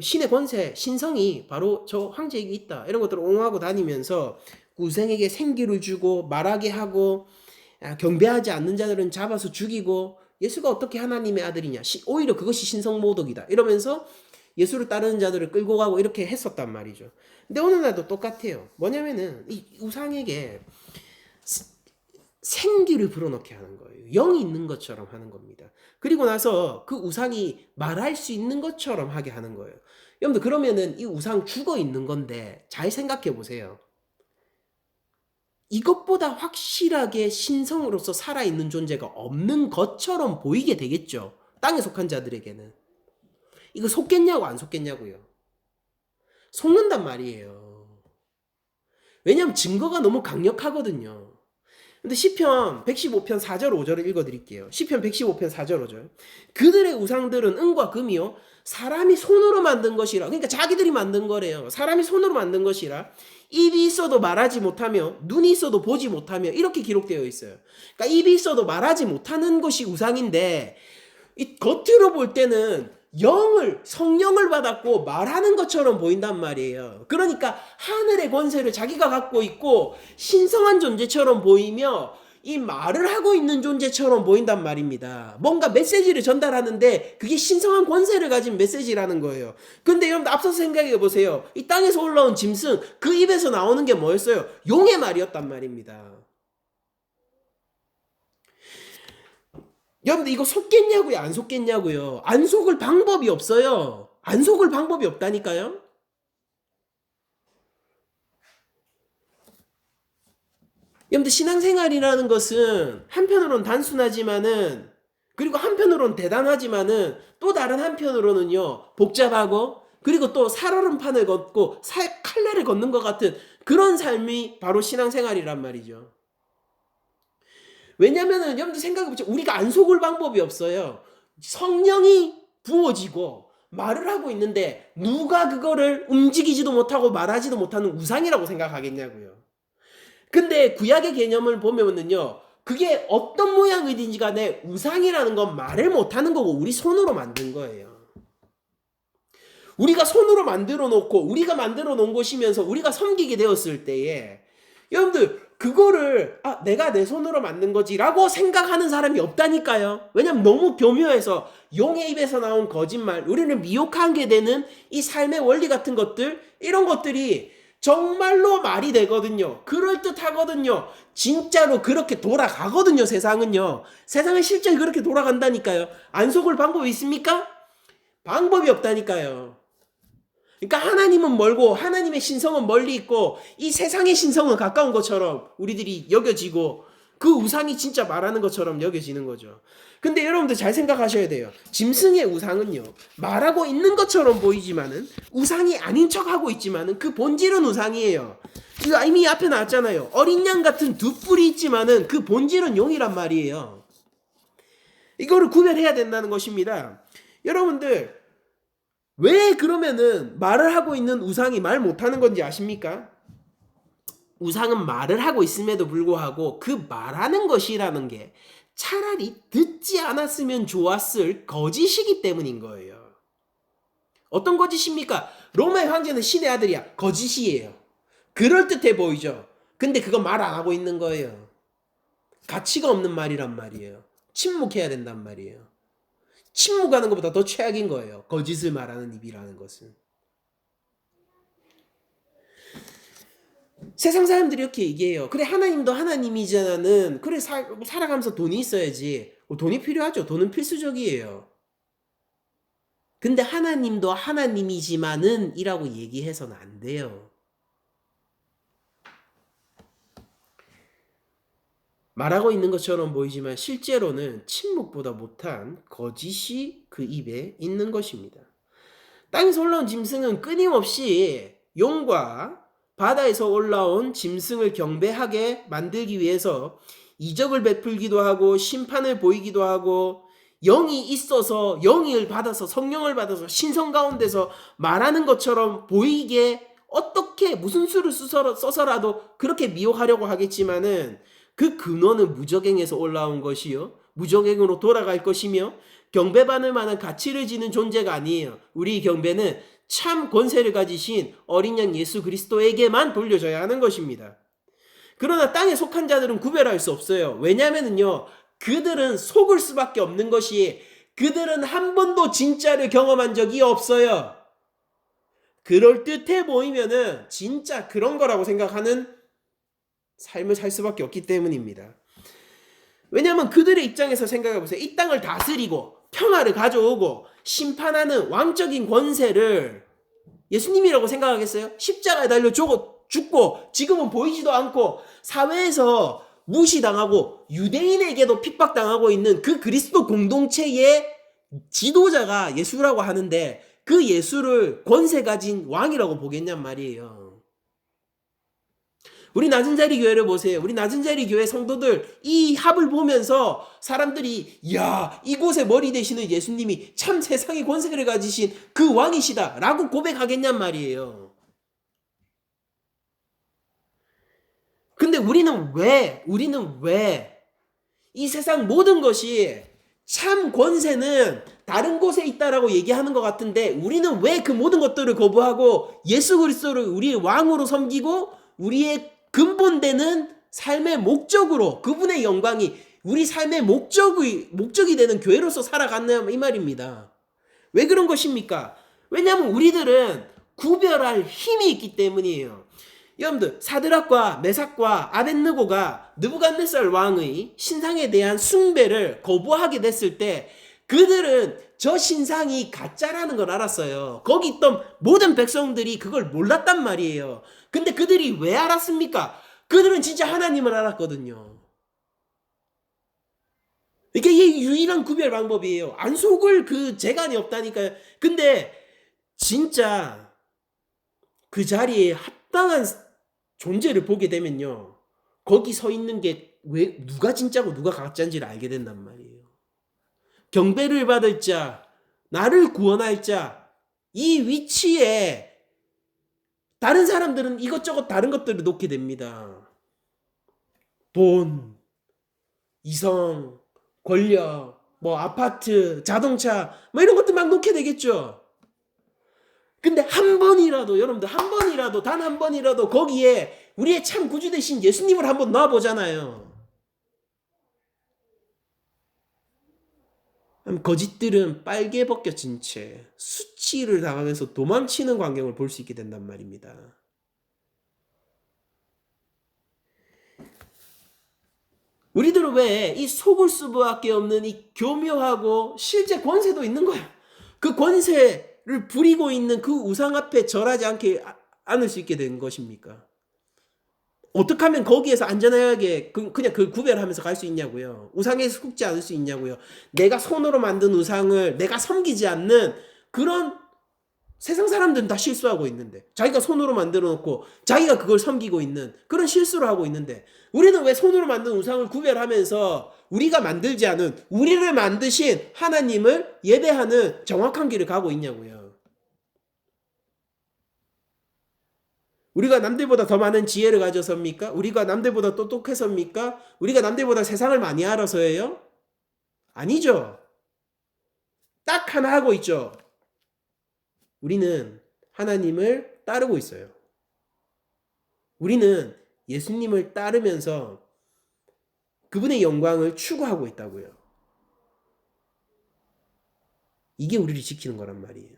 신의 권세, 신성이 바로 저 황제에게 있다. 이런 것들을 옹호하고 다니면서 우상에게 생기를 주고 말하게 하고, 경배하지 않는 자들은 잡아서 죽이고, 예수가 어떻게 하나님의 아들이냐, 오히려 그것이 신성모독이다 이러면서 예수를 따르는 자들을 끌고 가고 이렇게 했었단 말이죠. 근데 오늘날도 똑같아요. 뭐냐면은 이 우상에게 생기를 불어넣게 하는 거예요. 영이 있는 것처럼 하는 겁니다. 그리고 나서 그 우상이 말할 수 있는 것처럼 하게 하는 거예요. 여러분들 그러면은 이 우상 죽어 있는 건데 잘 생각해 보세요. 이것보다 확실하게 신성으로서 살아있는 존재가 없는 것처럼 보이게 되겠죠. 땅에 속한 자들에게는. 이거 속겠냐고 안 속겠냐고요. 속는단 말이에요. 왜냐하면 증거가 너무 강력하거든요. 근데 시편 115편 4절 5절을 읽어드릴게요. 시편 115편 4절 5절. 그들의 우상들은 은과 금이요 사람이 손으로 만든 것이라. 그러니까 자기들이 만든 거래요. 사람이 손으로 만든 것이라. 입이 있어도 말하지 못하며 눈이 있어도 보지 못하며 이렇게 기록되어 있어요. 그러니까 입이 있어도 말하지 못하는 것이 우상인데 이 겉으로 볼 때는 성령을 받았고 말하는 것처럼 보인단 말이에요. 그러니까 하늘의 권세를 자기가 갖고 있고 신성한 존재처럼 보이며 이 말을 하고 있는 존재처럼 보인단 말입니다. 뭔가 메시지를 전달하는데 그게 신성한 권세를 가진 메시지라는 거예요. 근데 여러분 앞서서 생각해 보세요. 이 땅에서 올라온 짐승 그 입에서 나오는 게 뭐였어요? 용의 말이었단 말입니다. 여러분들 이거 속겠냐고요? 안 속겠냐고요? 안 속을 방법이 없어요. 안 속을 방법이 없다니까요. 여러분들 신앙생활이라는 것은 한편으로는 단순하지만은 그리고 한편으로는 대단하지만은 또 다른 한편으로는요 복잡하고 그리고 또 살얼음판을 걷고 칼날을 걷는 것 같은 그런 삶이 바로 신앙생활이란 말이죠. 왜냐면은 여러분들 생각해보죠. 우리가 안 속을 방법이 없어요. 성령이 부어지고 말을 하고 있는데 누가 그거를 움직이지도 못하고 말하지도 못하는 우상이라고 생각하겠냐고요. 근데 구약의 개념을 보면은요. 그게 어떤 모양이든지 간에 우상이라는 건 말을 못하는 거고 우리 손으로 만든 거예요. 우리가 손으로 만들어 놓고 우리가 만들어 놓은 것이면서 우리가 섬기게 되었을 때에 여러분들 그거를 내가 내 손으로 만든 거지라고 생각하는 사람이 없다니까요. 왜냐면 너무 교묘해서 용의 입에서 나온 거짓말, 우리를 미혹하게 되는 이 삶의 원리 같은 것들, 이런 것들이 정말로 말이 되거든요. 그럴듯하거든요. 진짜로 그렇게 돌아가거든요. 세상은요. 세상은 실제 그렇게 돌아간다니까요. 안 속을 방법이 있습니까? 방법이 없다니까요. 그러니까 하나님은 멀고 하나님의 신성은 멀리 있고 이 세상의 신성은 가까운 것처럼 우리들이 여겨지고 그 우상이 진짜 말하는 것처럼 여겨지는 거죠. 근데 여러분들 잘 생각하셔야 돼요. 짐승의 우상은요 말하고 있는 것처럼 보이지만은 우상이 아닌 척하고 있지만은 그 본질은 우상이에요. 이미 앞에 나왔잖아요. 어린 양 같은 두 뿔이 있지만은 그 본질은 용이란 말이에요. 이거를 구별해야 된다는 것입니다. 여러분들 왜 그러면은 말을 하고 있는 우상이 말 못하는 건지 아십니까? 우상은 말을 하고 있음에도 불구하고 그 말하는 것이라는 게 차라리 듣지 않았으면 좋았을 거짓이기 때문인 거예요. 어떤 거짓입니까? 로마의 황제는 신의 아들이야. 거짓이에요. 그럴듯해 보이죠? 근데 그거 말 안 하고 있는 거예요. 가치가 없는 말이란 말이에요. 침묵해야 된단 말이에요. 침묵하는 것보다 더 최악인 거예요. 거짓을 말하는 입이라는 것은. 세상 사람들이 이렇게 얘기해요. 그래 하나님도 하나님이잖아는 그래 살아가면서 돈이 있어야지. 돈이 필요하죠. 돈은 필수적이에요. 근데 하나님도 하나님이지만은 이라고 얘기해서는 안 돼요. 말하고 있는 것처럼 보이지만 실제로는 침묵보다 못한 거짓이 그 입에 있는 것입니다. 땅에서 올라온 짐승은 끊임없이 용과 바다에서 올라온 짐승을 경배하게 만들기 위해서 이적을 베풀기도 하고 심판을 보이기도 하고 영이 있어서 영을 받아서 성령을 받아서 신성 가운데서 말하는 것처럼 보이게 어떻게 무슨 수를 써서라도 그렇게 미혹하려고 하겠지만은 그 근원은 무적행에서 올라온 것이요 무적행으로 돌아갈 것이며 경배받을 만한 가치를 지닌 존재가 아니에요. 우리 경배는 참 권세를 가지신 어린 양 예수 그리스도에게만 돌려져야 하는 것입니다. 그러나 땅에 속한 자들은 구별할 수 없어요. 왜냐면은요 그들은 속을 수밖에 없는 것이 그들은 한 번도 진짜를 경험한 적이 없어요. 그럴듯해 보이면은 진짜 그런 거라고 생각하는 삶을 살 수밖에 없기 때문입니다. 왜냐하면 그들의 입장에서 생각해보세요. 이 땅을 다스리고 평화를 가져오고 심판하는 왕적인 권세를 예수님이라고 생각하겠어요? 십자가에 달려 죽고 지금은 보이지도 않고 사회에서 무시당하고 유대인에게도 핍박당하고 있는 그 그리스도 공동체의 지도자가 예수라고 하는데 그 예수를 권세 가진 왕이라고 보겠냔 말이에요. 우리 낮은 자리 교회를 보세요. 우리 낮은 자리 교회 성도들 이 합을 보면서 사람들이 야, 이곳에 머리 대시는 예수님이 참 세상의 권세를 가지신 그 왕이시다 라고 고백하겠냔 말이에요. 근데 우리는 왜 이 세상 모든 것이 참 권세는 다른 곳에 있다라고 얘기하는 것 같은데 우리는 왜 그 모든 것들을 거부하고 예수 그리스도를 우리의 왕으로 섬기고 우리의 근본되는 삶의 목적으로 그분의 영광이 우리 삶의 목적이 되는 교회로서 살아갔냐 이 말입니다. 왜 그런 것입니까? 왜냐하면 우리들은 구별할 힘이 있기 때문이에요. 여러분들 사드락과 메삭과 아벳느고가 느부갓네살 왕의 신상에 대한 숭배를 거부하게 됐을 때 그들은 저 신상이 가짜라는 걸 알았어요. 거기 있던 모든 백성들이 그걸 몰랐단 말이에요. 근데 그들이 왜 알았습니까? 그들은 진짜 하나님을 알았거든요. 이게 유일한 구별 방법이에요. 안 속을 그 재간이 없다니까요. 근데 진짜 그 자리에 합당한 존재를 보게 되면요. 거기 서 있는 게 왜 누가 진짜고 누가 가짜인지를 알게 된단 말이에요. 경배를 받을 자, 나를 구원할 자, 이 위치에 다른 사람들은 이것저것 다른 것들을 놓게 됩니다. 돈, 이성, 권력, 뭐 아파트, 자동차, 뭐 이런 것들 막 놓게 되겠죠. 근데 한 번이라도 여러분들 한 번이라도 단 한 번이라도 거기에 우리의 참 구주 되신 예수님을 한번 놔보잖아요. 거짓들은 빨개 벗겨진 채 수치를 당하면서 도망치는 광경을 볼 수 있게 된단 말입니다. 우리들은 왜 이 속을 수밖에 없는 이 교묘하고 실제 권세도 있는 거야. 그 권세를 부리고 있는 그 우상 앞에 절하지 않을 수 있게 된 것입니까? 어떻게 하면 거기에서 안전하게 그냥 그 구별하면서 갈 수 있냐고요. 우상에서 속지 않을 수 있냐고요. 내가 손으로 만든 우상을 내가 섬기지 않는 그런 세상 사람들은 다 실수하고 있는데 자기가 손으로 만들어 놓고 자기가 그걸 섬기고 있는 그런 실수를 하고 있는데 우리는 왜 손으로 만든 우상을 구별하면서 우리가 만들지 않은 우리를 만드신 하나님을 예배하는 정확한 길을 가고 있냐고요. 우리가 남들보다 더 많은 지혜를 가져서입니까? 우리가 남들보다 똑똑해서입니까? 우리가 남들보다 세상을 많이 알아서예요? 아니죠. 딱 하나 하고 있죠. 우리는 하나님을 따르고 있어요. 우리는 예수님을 따르면서 그분의 영광을 추구하고 있다고요. 이게 우리를 지키는 거란 말이에요.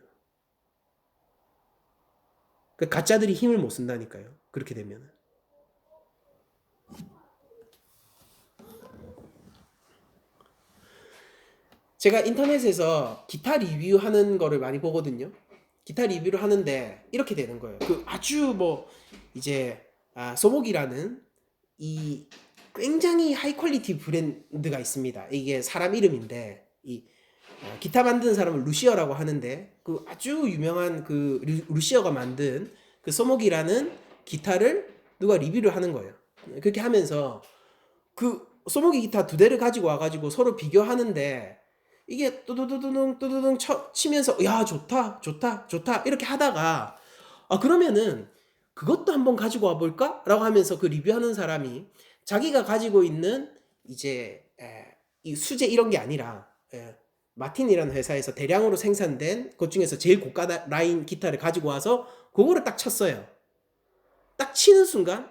그 가짜들이 힘을 못 쓴다니까요. 그렇게 되면. 제가 인터넷에서 기타 리뷰하는 거를 많이 보거든요. 기타 리뷰를 하는데 이렇게 되는 거예요. 그 아주 뭐 이제 소목이라는 이 굉장히 하이 퀄리티 브랜드가 있습니다. 이게 사람 이름인데 이 기타 만드는 사람은 루시어라고 하는데 그 아주 유명한 그 루시어가 만든 그 소목이라는 기타를 누가 리뷰를 하는 거예요. 그렇게 하면서 그 소목이 기타 두 대를 가지고 와가지고 서로 비교하는데 이게 뚜두두둥 치면서 야 좋다 이렇게 하다가 그러면은 그것도 한번 가지고 와볼까? 라고 하면서 그 리뷰하는 사람이 자기가 가지고 있는 이제 이 수제 이런 게 아니라 마틴이라는 회사에서 대량으로 생산된 것 중에서 제일 고가 라인 기타를 가지고 와서 그거를 딱 쳤어요. 딱 치는 순간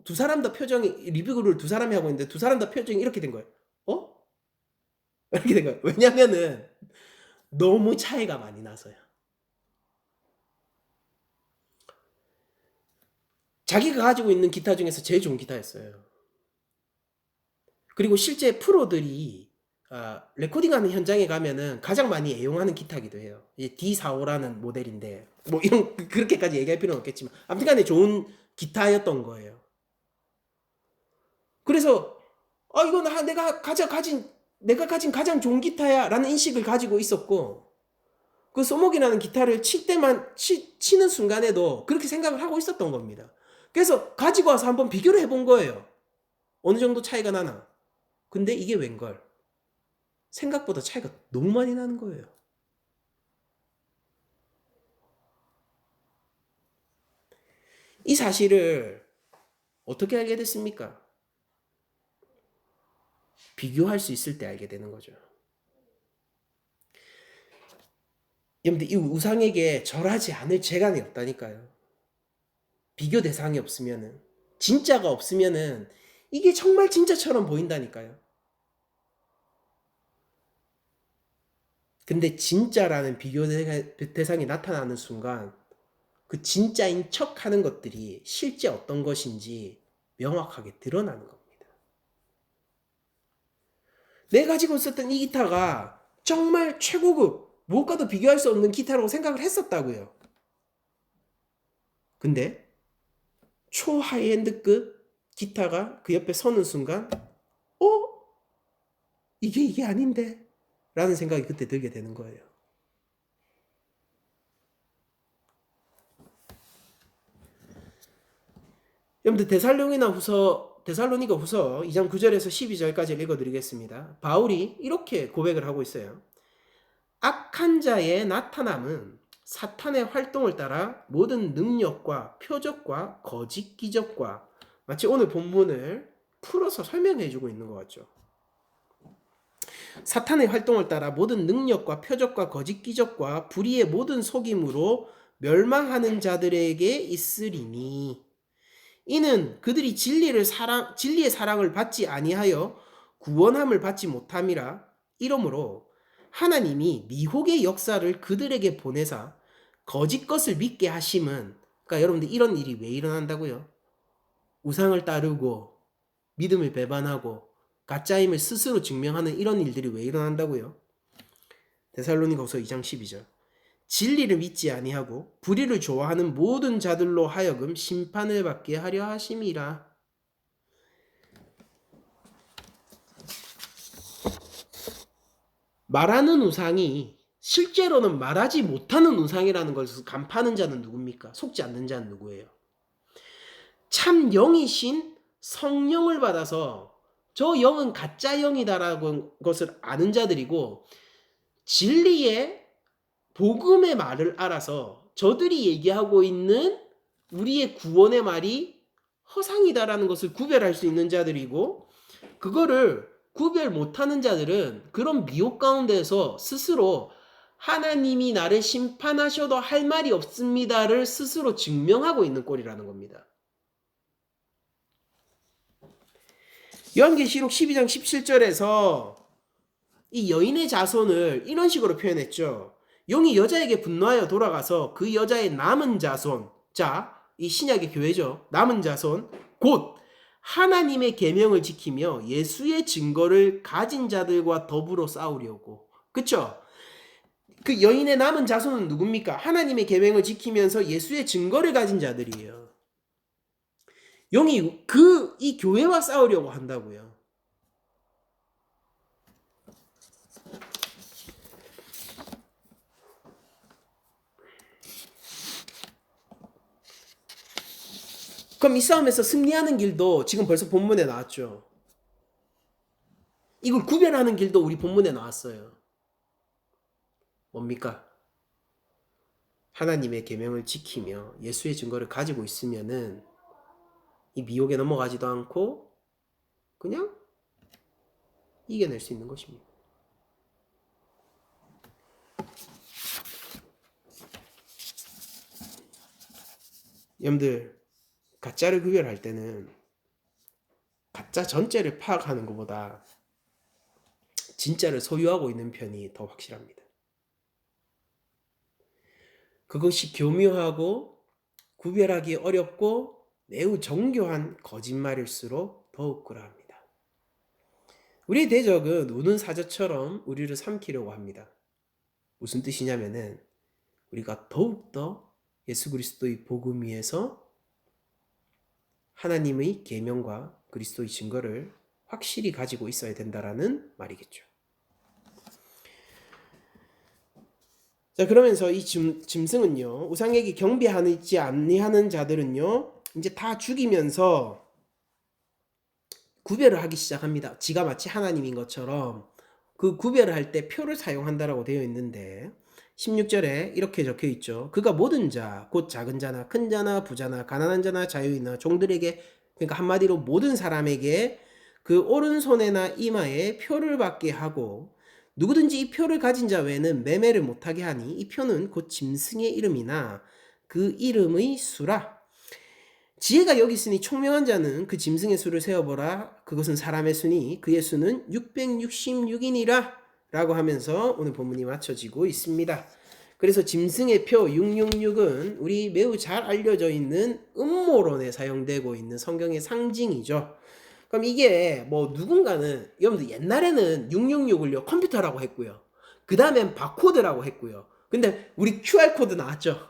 두 사람 다 표정이 리뷰를 두 사람이 하고 있는데 두 사람 다 표정이 이렇게 된 거예요. 이렇게 된 거예요. 왜냐면은 너무 차이가 많이 나서요. 자기가 가지고 있는 기타 중에서 제일 좋은 기타였어요. 그리고 실제 프로들이 레코딩하는 현장에 가면은 가장 많이 애용하는 기타기도 해요. 이제 D45라는 모델인데 뭐 이런 그렇게까지 얘기할 필요는 없겠지만 아무튼간에 좋은 기타였던 거예요. 그래서 이건 내가 가진 가장 좋은 기타야라는 인식을 가지고 있었고 그 소목이라는 기타를 칠 때만 치는 순간에도 그렇게 생각을 하고 있었던 겁니다. 그래서 가지고 와서 한번 비교를 해본 거예요. 어느 정도 차이가 나나. 근데 이게 웬걸? 생각보다 차이가 너무 많이 나는 거예요. 이 사실을 어떻게 알게 됐습니까? 비교할 수 있을 때 알게 되는 거죠. 여러분들 이 우상에게 절하지 않을 재간이 없다니까요. 비교 대상이 없으면은, 진짜가 없으면은 이게 정말 진짜처럼 보인다니까요. 근데 진짜라는 비교 대상이 나타나는 순간 그 진짜인 척 하는 것들이 실제 어떤 것인지 명확하게 드러나는 겁니다. 내가 가지고 있었던 이 기타가 정말 최고급, 무엇과도 비교할 수 없는 기타라고 생각을 했었다고요. 근데 초 하이엔드급 기타가 그 옆에 서는 순간 이게 아닌데? 라는 생각이 그때 들게 되는 거예요. 여러분들 데살로니가 후서 2장 9절에서 12절까지 읽어드리겠습니다. 바울이 이렇게 고백을 하고 있어요. 악한 자의 나타남은 사탄의 활동을 따라 모든 능력과 표적과 거짓 기적과, 마치 오늘 본문을 풀어서 설명해 주고 있는 것 같죠. 사탄의 활동을 따라 모든 능력과 표적과 거짓 기적과 불의의 모든 속임으로 멸망하는 자들에게 있으리니, 이는 그들이 진리의 사랑을 받지 아니하여 구원함을 받지 못함이라. 이러므로 하나님이 미혹의 역사를 그들에게 보내사 거짓 것을 믿게 하심은, 그러니까 여러분들 이런 일이 왜 일어난다고요? 우상을 따르고 믿음을 배반하고 가짜임을 스스로 증명하는 이런 일들이 왜 일어난다고요? 데살로니가후서 2장 12절. 진리를 믿지 아니하고 불의를 좋아하는 모든 자들로 하여금 심판을 받게 하려 하심이라. 말하는 우상이 실제로는 말하지 못하는 우상이라는 것을 간파하는 자는 누굽니까? 속지 않는 자는 누구예요? 참 영이신 성령을 받아서 저 영은 가짜 영이다라는 것을 아는 자들이고, 진리의 복음의 말을 알아서 저들이 얘기하고 있는 우리의 구원의 말이 허상이다라는 것을 구별할 수 있는 자들이고, 그거를 구별 못하는 자들은 그런 미혹 가운데서 스스로 하나님이 나를 심판하셔도 할 말이 없습니다를 스스로 증명하고 있는 꼴이라는 겁니다. 요한계시록 12장 17절에서 이 여인의 자손을 이런 식으로 표현했죠. 영이 여자에게 분노하여 돌아가서 그 여자의 남은 자손, 자, 이 신약의 교회죠. 남은 자손, 곧 하나님의 계명을 지키며 예수의 증거를 가진 자들과 더불어 싸우려고. 그쵸? 그 여인의 남은 자손은 누굽니까? 하나님의 계명을 지키면서 예수의 증거를 가진 자들이에요. 영이 이 교회와 싸우려고 한다고요. 그럼 이 싸움에서 승리하는 길도 지금 벌써 본문에 나왔죠. 이걸 구별하는 길도 우리 본문에 나왔어요. 뭡니까? 하나님의 계명을 지키며 예수의 증거를 가지고 있으면은 이 미혹에 넘어가지도 않고 그냥 이겨낼 수 있는 것입니다. 여러분들, 가짜를 구별할 때는 가짜 전체를 파악하는 것보다 진짜를 소유하고 있는 편이 더 확실합니다. 그것이 교묘하고 구별하기 어렵고 매우 정교한 거짓말일수록 더욱 그러합니다. 우리의 대적은 우는 사자처럼 우리를 삼키려고 합니다. 무슨 뜻이냐면은 우리가 더욱더 예수 그리스도의 복음 위에서 하나님의 계명과 그리스도의 증거를 확실히 가지고 있어야 된다라는 말이겠죠. 자, 그러면서 이 짐승은요, 우상에게 경배하지 아니하는 자들은요, 이제 다 죽이면서 구별을 하기 시작합니다. 지가 마치 하나님인 것처럼 그 구별을 할 때 표를 사용한다라고 되어 있는데 16절에 이렇게 적혀 있죠. 그가 모든 자, 곧 작은 자나 큰 자나 부자나 가난한 자나 자유인나 종들에게, 그러니까 한마디로 모든 사람에게 그 오른손에나 이마에 표를 받게 하고 누구든지 이 표를 가진 자 외에는 매매를 못하게 하니 이 표는 곧 짐승의 이름이나 그 이름의 수라. 지혜가 여기 있으니 총명한 자는 그 짐승의 수를 세어보라. 그것은 사람의 수니 그의 수는 666이니라 라고 하면서 오늘 본문이 맞춰지고 있습니다. 그래서 짐승의 표 666은 우리 매우 잘 알려져 있는 음모론에 사용되고 있는 성경의 상징이죠. 그럼 이게 뭐 누군가는, 여러분들 옛날에는 666을요 컴퓨터라고 했고요. 그 다음엔 바코드라고 했고요. 근데 우리 QR코드 나왔죠.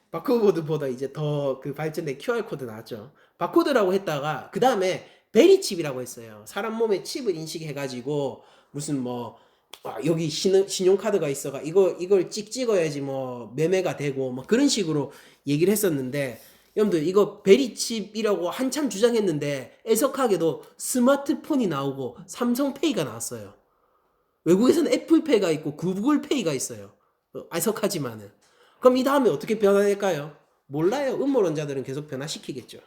바코드보다 이제 더 그 발전된 QR코드 나왔죠. 바코드라고 했다가 그 다음에 베리칩이라고 했어요. 사람 몸에 칩을 인식해가지고 무슨 뭐 여기 신용카드가 있어가 이걸 찍어야지 뭐 매매가 되고 뭐 그런 식으로 얘기를 했었는데, 여러분들 이거 베리칩이라고 한참 주장했는데 애석하게도 스마트폰이 나오고 삼성페이가 나왔어요. 외국에서는 애플페이가 있고 구글페이가 있어요. 애석하지만은. 그럼 이 다음에 어떻게 변화될까요? 몰라요. 음모론자들은 계속 변화시키겠죠.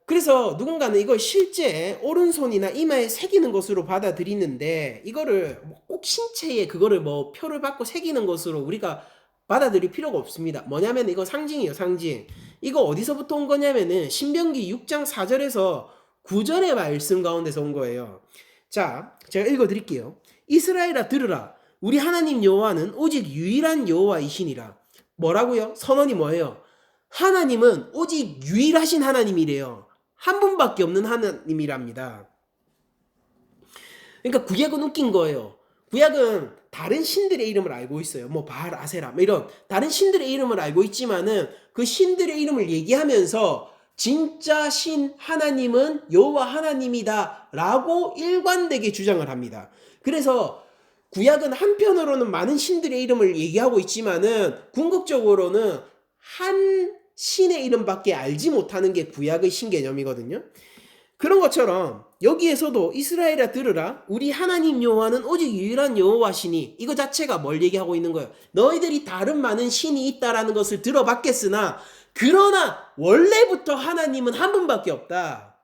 그래서 누군가는 이걸 실제 오른손이나 이마에 새기는 것으로 받아들이는데, 이거를 꼭 신체에 그거를 뭐 표를 받고 새기는 것으로 우리가 받아들일 필요가 없습니다. 뭐냐면 이거 상징이에요, 상징. 이거 어디서부터 온 거냐면은 신명기 6장 4절에서 9절의 말씀 가운데서 온 거예요. 자, 제가 읽어 드릴게요. 이스라엘아 들으라. 우리 하나님 여호와는 오직 유일한 여호와이시니라. 뭐라고요? 선언이 뭐예요? 하나님은 오직 유일하신 하나님이래요. 한 분밖에 없는 하나님이랍니다. 그러니까 구약은 웃긴 거예요. 구약은 다른 신들의 이름을 알고 있어요. 뭐 바알, 아세라 뭐 이런 다른 신들의 이름을 알고 있지만은 그 신들의 이름을 얘기하면서 진짜 신 하나님은 여호와 하나님이다 라고 일관되게 주장을 합니다. 그래서 구약은 한편으로는 많은 신들의 이름을 얘기하고 있지만은 궁극적으로는 한 신의 이름밖에 알지 못하는 게 구약의 신개념이거든요. 그런 것처럼 여기에서도 이스라엘아 들으라. 우리 하나님 여호와는 오직 유일한 여호와시니, 이거 자체가 뭘 얘기하고 있는 거예요? 너희들이 다른 많은 신이 있다라는 것을 들어봤겠으나 그러나 원래부터 하나님은 한 분밖에 없다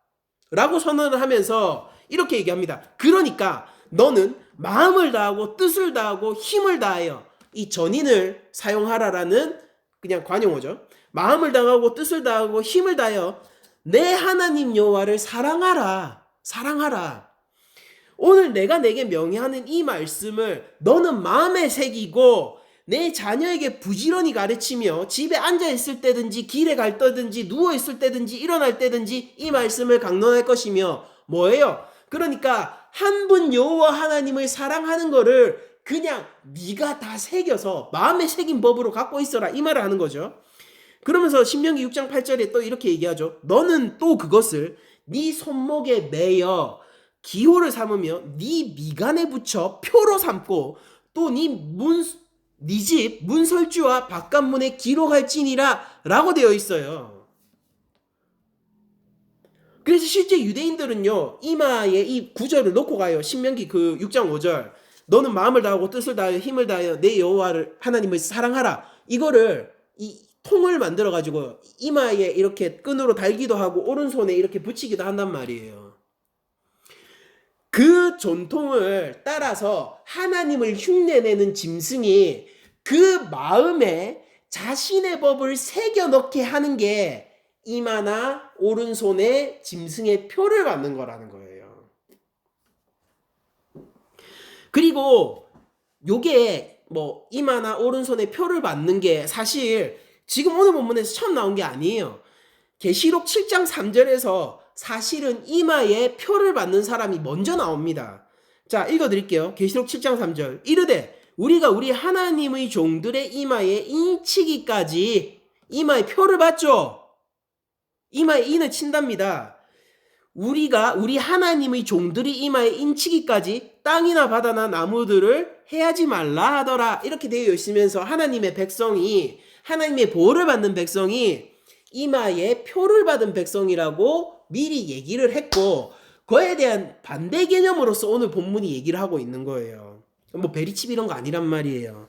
라고 선언을 하면서 이렇게 얘기합니다. 그러니까 너는 마음을 다하고 뜻을 다하고 힘을 다하여, 이 전인을 사용하라라는 그냥 관용어죠. 마음을 다하고 뜻을 다하고 힘을 다하여 내 하나님 여호와를 사랑하라. 사랑하라. 오늘 내가 내게 명령하는 이 말씀을 너는 마음에 새기고 내 자녀에게 부지런히 가르치며 집에 앉아 있을 때든지 길에 갈 때든지 누워 있을 때든지 일어날 때든지 이 말씀을 강론할 것이며, 뭐예요? 그러니까 한 분 여호와 하나님을 사랑하는 거를 그냥 네가 다 새겨서 마음에 새긴 법으로 갖고 있어라, 이 말을 하는 거죠. 그러면서 신명기 6장 8절에 또 이렇게 얘기하죠. 너는 또 그것을 네 손목에 매여 기호를 삼으며 네 미간에 붙여 표로 삼고 또 네 집 문설주와 바깥문에 기록할지니라 라고 되어 있어요. 그래서 실제 유대인들은요 이마에 이 구절을 놓고 가요. 신명기 그 6장 5절 너는 마음을 다하고 뜻을 다하여 힘을 다하여 내 여호와를 하나님을 사랑하라, 이거를 이 통을 만들어 가지고 이마에 이렇게 끈으로 달기도 하고 오른손에 이렇게 붙이기도 한단 말이에요. 그 전통을 따라서 하나님을 흉내내는 짐승이 그 마음에 자신의 법을 새겨 넣게 하는 게 이마나 오른손에 짐승의 표를 받는 거라는 거예요. 그리고 요게 뭐 이마나 오른손에 표를 받는 게 사실 지금 오늘 본문에서 처음 나온 게 아니에요. 계시록 7장 3절에서 사실은 이마에 표를 받는 사람이 먼저 나옵니다. 자, 읽어드릴게요. 계시록 7장 3절 이르되 우리가 우리 하나님의 종들의 이마에 인치기까지, 이마에 표를 받죠. 이마에 인을 친답니다. 우리가 우리 하나님의 종들이 이마에 인치기까지 땅이나 바다나 나무들을 해하지 말라 하더라. 이렇게 되어 있으면서 하나님의 백성이, 하나님의 보호를 받는 백성이 이마에 표를 받은 백성이라고 미리 얘기를 했고, 그에 대한 반대 개념으로서 오늘 본문이 얘기를 하고 있는 거예요. 뭐 베리칩 이런 거 아니란 말이에요.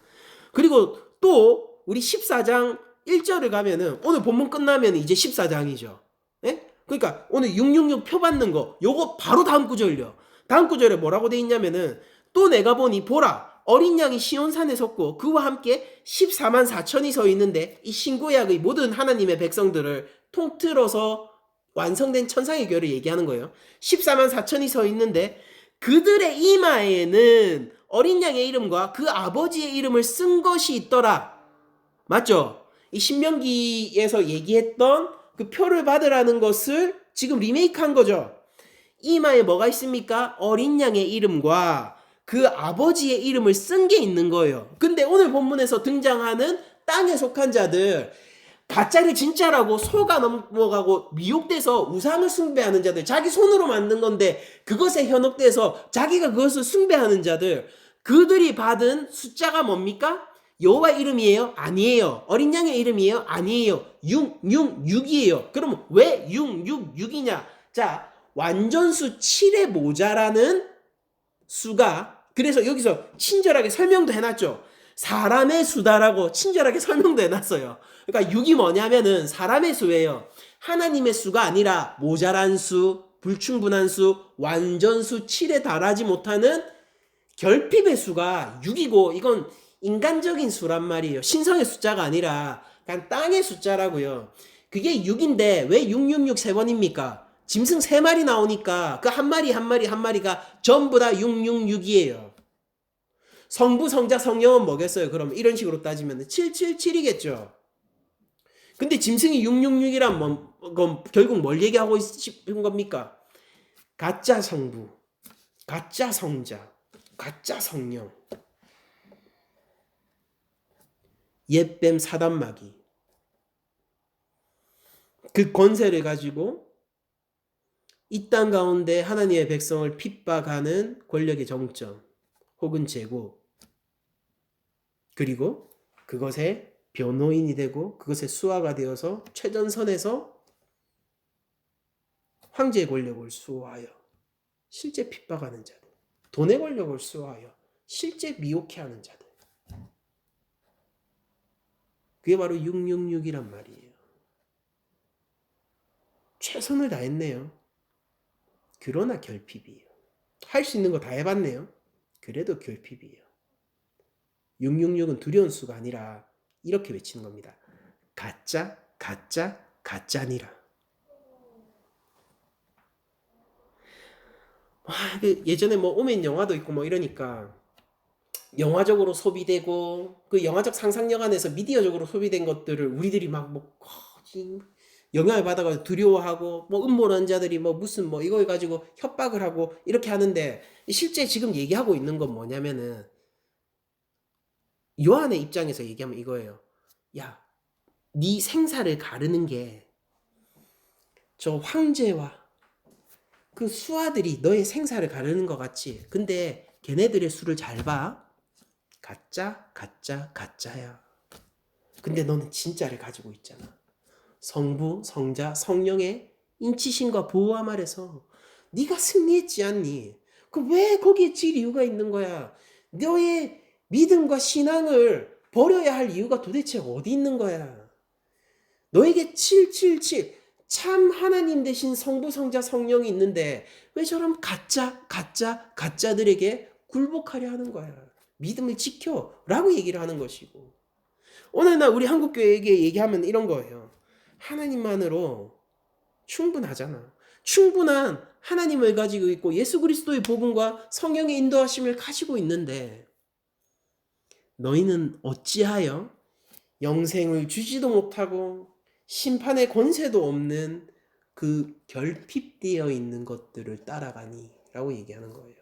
그리고 또 우리 14장 1절을 가면은 오늘 본문 끝나면 이제 14장이죠. 예? 그러니까 오늘 666 표 받는 거 요거 바로 다음 구절요. 다음 구절에 뭐라고 돼 있냐면은 또 내가 보니 보라 어린 양이 시온산에 섰고 그와 함께 14만 4천이 서 있는데 이 신구약의 모든 하나님의 백성들을 통틀어서 완성된 천상의 교회를 얘기하는 거예요. 14만 4천이 서 있는데 그들의 이마에는 어린 양의 이름과 그 아버지의 이름을 쓴 것이 있더라. 맞죠? 이 신명기에서 얘기했던 그 표를 받으라는 것을 지금 리메이크한 거죠. 이마에 뭐가 있습니까? 어린 양의 이름과 그 아버지의 이름을 쓴 게 있는 거예요. 근데 오늘 본문에서 등장하는 땅에 속한 자들, 가짜를 진짜라고 속아 넘어가고 미혹돼서 우상을 숭배하는 자들, 자기 손으로 만든 건데 그것에 현혹돼서 자기가 그것을 숭배하는 자들, 그들이 받은 숫자가 뭡니까? 여호와 이름이에요? 아니에요. 어린 양의 이름이에요? 아니에요. 666이에요. 그럼 왜 666이냐? 자, 완전수 7에 모자라는 수가, 그래서 여기서 친절하게 설명도 해놨죠. 사람의 수다라고 친절하게 설명도 해놨어요. 그러니까 6이 뭐냐면은 사람의 수예요. 하나님의 수가 아니라 모자란 수, 불충분한 수, 완전수 7에 달하지 못하는 결핍의 수가 6이고, 이건 인간적인 수란 말이에요. 신성의 숫자가 아니라 그냥 땅의 숫자라고요. 그게 6인데 왜 666 3번입니까? 짐승 3마리 나오니까 그 한 마리 한 마리 한 마리가 전부 다 666이에요. 성부, 성자, 성령은 뭐겠어요? 그럼 이런 식으로 따지면 777이겠죠. 근데 짐승이 666이란 건 결국 뭘 얘기하고 싶은 겁니까? 가짜 성부, 가짜 성자, 가짜 성령, 옛뱀 사단마귀, 그 권세를 가지고 이 땅 가운데 하나님의 백성을 핍박하는 권력의 정점 혹은 제국, 그리고 그것의 변호인이 되고 그것의 수하가 되어서 최전선에서 황제의 권력을 수호하여 실제 핍박하는 자들, 돈의 권력을 수호하여 실제 미혹해 하는 자들, 그게 바로 666이란 말이에요. 최선을 다했네요. 그러나 결핍이에요. 할 수 있는 거 다 해봤네요. 그래도 결핍이에요. 666은 두려운 수가 아니라 이렇게 외치는 겁니다. 가짜, 가짜, 가짜니라. 예전에 뭐 오멘 영화도 있고 뭐 이러니까 영화적으로 소비되고 그 영화적 상상력 안에서 미디어적으로 소비된 것들을 우리들이 막뭐 영향을 받아가지고 두려워하고 뭐 음모론 자들이 뭐 무슨 뭐 이거 가지고 협박을 하고 이렇게 하는데, 실제 지금 얘기하고 있는 건 뭐냐면은 요한의 입장에서 얘기하면 이거예요. 야, 네 생사를 가르는 게 저 황제와 그 수하들이 너의 생사를 가르는 것 같지. 근데 걔네들의 수를 잘 봐. 가짜, 가짜, 가짜야. 근데 너는 진짜를 가지고 있잖아. 성부, 성자, 성령의 인치심과 보호함 아래서 네가 승리했지 않니? 그 왜 거기에 질 이유가 있는 거야? 너의 믿음과 신앙을 버려야 할 이유가 도대체 어디 있는 거야? 너에게 777 참 하나님 대신 성부, 성자, 성령이 있는데 왜 저런 가짜, 가짜, 가짜들에게 굴복하려 하는 거야? 믿음을 지켜 라고 얘기를 하는 것이고, 오늘날 우리 한국교회에게 얘기하면 이런 거예요. 하나님만으로 충분하잖아. 충분한 하나님을 가지고 있고 예수 그리스도의 복음과 성령의 인도하심을 가지고 있는데 너희는 어찌하여 영생을 주지도 못하고 심판의 권세도 없는 그 결핍되어 있는 것들을 따라가니? 라고 얘기하는 거예요.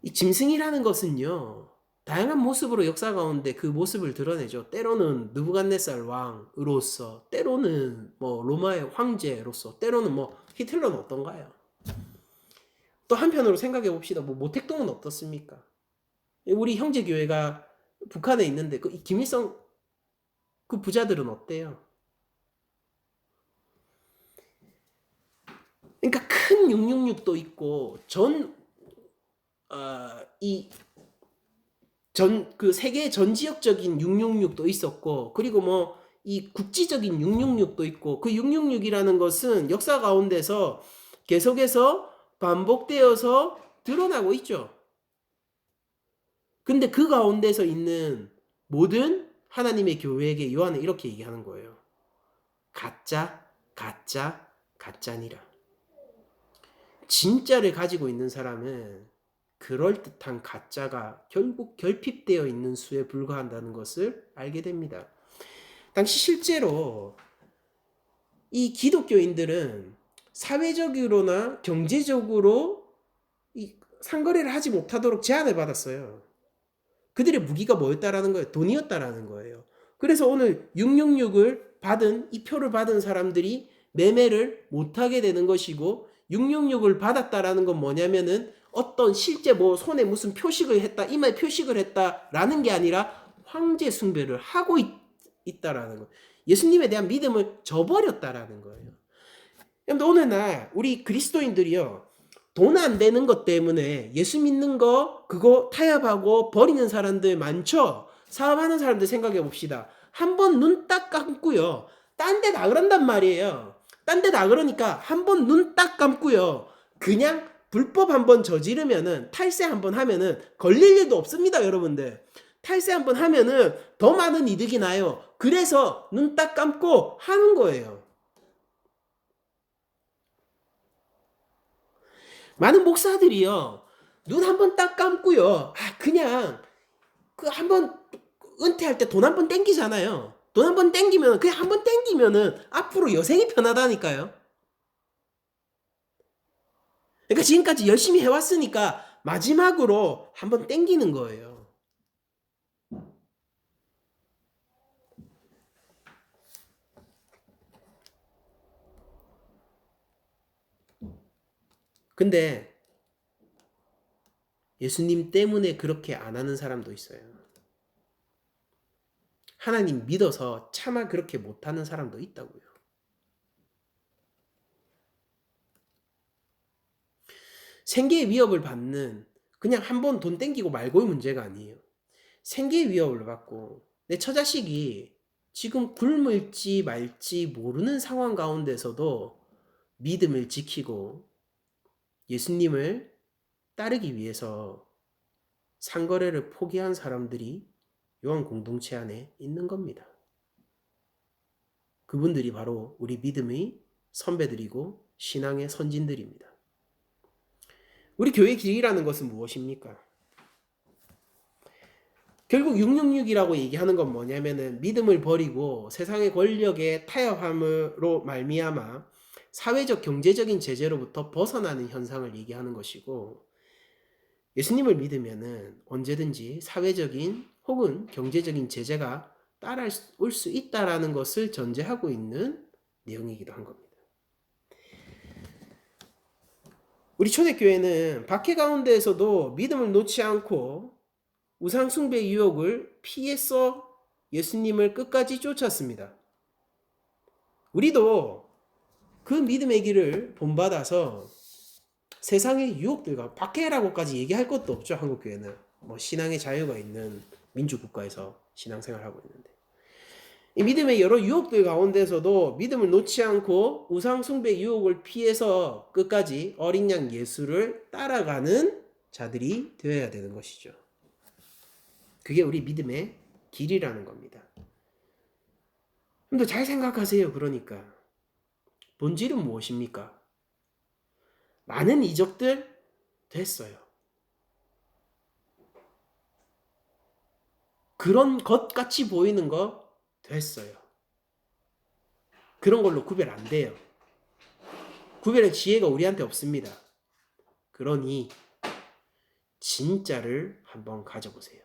이 짐승이라는 것은요, 다양한 모습으로 역사 가운데 그 모습을 드러내죠. 때로는 느부갓네살 왕으로서, 때로는 뭐 로마의 황제로서, 때로는 뭐 히틀러는 어떤가요? 또 한편으로 생각해 봅시다. 뭐 모택동은 어떻습니까? 우리 형제 교회가 북한에 있는데 그 김일성 그 부자들은 어때요? 그러니까 큰 666도 있고 그 세계 전 지역적인 666도 있었고, 그리고 뭐 이 국지적인 666도 있고, 그 666이라는 것은 역사 가운데서 계속해서 반복되어서 드러나고 있죠. 근데 그 가운데서 있는 모든 하나님의 교회에게 요한은 이렇게 얘기하는 거예요. 가짜, 가짜, 가짜니라. 진짜를 가지고 있는 사람은 그럴듯한 가짜가 결국 결핍되어 있는 수에 불과한다는 것을 알게 됩니다. 당시 실제로 이 기독교인들은 사회적으로나 경제적으로 이 상거래를 하지 못하도록 제한을 받았어요. 그들의 무기가 뭐였다라는 거예요? 돈이었다라는 거예요. 그래서 오늘 666을 받은, 이 표를 받은 사람들이 매매를 못하게 되는 것이고, 666을 받았다라는 건 뭐냐면은 어떤 실제 뭐 손에 무슨 표식을 했다, 이마에 표식을 했다라는 게 아니라 황제 숭배를 하고 있다라는 거예요. 예수님에 대한 믿음을 저버렸다라는 거예요. 근데 오늘날 우리 그리스도인들이요, 돈 안 되는 것 때문에 예수 믿는 거 그거 타협하고 버리는 사람들 많죠. 사업하는 사람들 생각해 봅시다. 한번 눈 딱 감고요, 딴 데 나그란단 말이에요. 딴 데 나그러니까 한번 눈 딱 감고요, 그냥 불법 한번 저지르면은, 탈세 한번 하면은 걸릴 일도 없습니다, 여러분들. 탈세 한번 하면은 더 많은 이득이 나요. 그래서 눈 딱 감고 하는 거예요. 많은 목사들이요, 눈 한번 딱 감고요, 그냥 그 한번 은퇴할 때 돈 한번 땡기잖아요. 돈 한번 땡기면, 그냥 한번 땡기면은 앞으로 여생이 편하다니까요. 그러니까 지금까지 열심히 해왔으니까 마지막으로 한번 땡기는 거예요. 근데 예수님 때문에 그렇게 안 하는 사람도 있어요. 하나님 믿어서 차마 그렇게 못하는 사람도 있다고요. 생계의 위협을 받는, 그냥 한번 돈 땡기고 말고의 문제가 아니에요. 생계의 위협을 받고 내 처자식이 지금 굶을지 말지 모르는 상황 가운데서도 믿음을 지키고 예수님을 따르기 위해서 상거래를 포기한 사람들이 요한 공동체 안에 있는 겁니다. 그분들이 바로 우리 믿음의 선배들이고 신앙의 선진들입니다. 우리 교회 길이라는 것은 무엇입니까? 결국 666이라고 얘기하는 건 뭐냐면은 믿음을 버리고 세상의 권력에 타협함으로 말미암아 사회적 경제적인 제재로부터 벗어나는 현상을 얘기하는 것이고, 예수님을 믿으면은 언제든지 사회적인 혹은 경제적인 제재가 따라올 수 있다라는 것을 전제하고 있는 내용이기도 한 겁니다. 우리 초대교회는 박해 가운데에서도 믿음을 놓지 않고 우상숭배 유혹을 피해서 예수님을 끝까지 쫓았습니다. 우리도 그 믿음의 길을 본받아서 세상의 유혹들과, 박해라고까지 얘기할 것도 없죠. 한국교회는 뭐 신앙의 자유가 있는 민주국가에서 신앙생활하고 있는데, 이 믿음의 여러 유혹들 가운데서도 믿음을 놓지 않고 우상숭배 유혹을 피해서 끝까지 어린 양 예수를 따라가는 자들이 되어야 되는 것이죠. 그게 우리 믿음의 길이라는 겁니다. 근데 잘 생각하세요. 그러니까 본질은 무엇입니까? 많은 이적들 됐어요. 그런 것 같이 보이는 거 됐어요. 그런 걸로 구별 안 돼요. 구별의 지혜가 우리한테 없습니다. 그러니 진짜를 한번 가져보세요.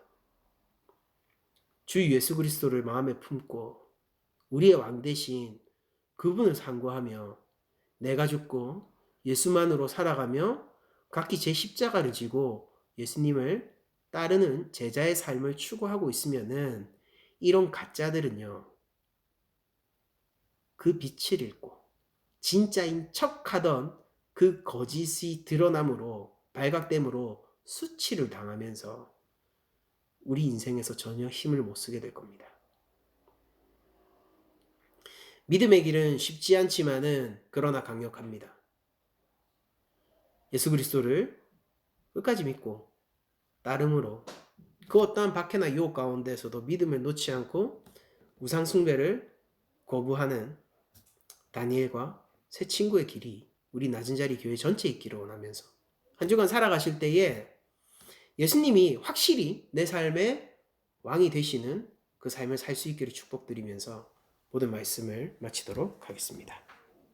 주 예수 그리스도를 마음에 품고 우리의 왕 대신 그분을 상고하며 내가 죽고 예수만으로 살아가며 각기 제 십자가를 지고 예수님을 따르는 제자의 삶을 추구하고 있으면은 이런 가짜들은요, 그 빛을 잃고 진짜인 척하던 그 거짓이 드러남으로 발각됨으로 수치를 당하면서 우리 인생에서 전혀 힘을 못 쓰게 될 겁니다. 믿음의 길은 쉽지 않지만은 그러나 강력합니다. 예수 그리스도를 끝까지 믿고 따름으로 그 어떠한 박해나 유혹 가운데서도 믿음을 놓지 않고 우상 숭배를 거부하는 다니엘과 세 친구의 길이 우리 낮은 자리 교회 전체에 있기를 원하면서 한 주간 살아가실 때에 예수님이 확실히 내 삶의 왕이 되시는 그 삶을 살 수 있기를 축복드리면서 모든 말씀을 마치도록 하겠습니다.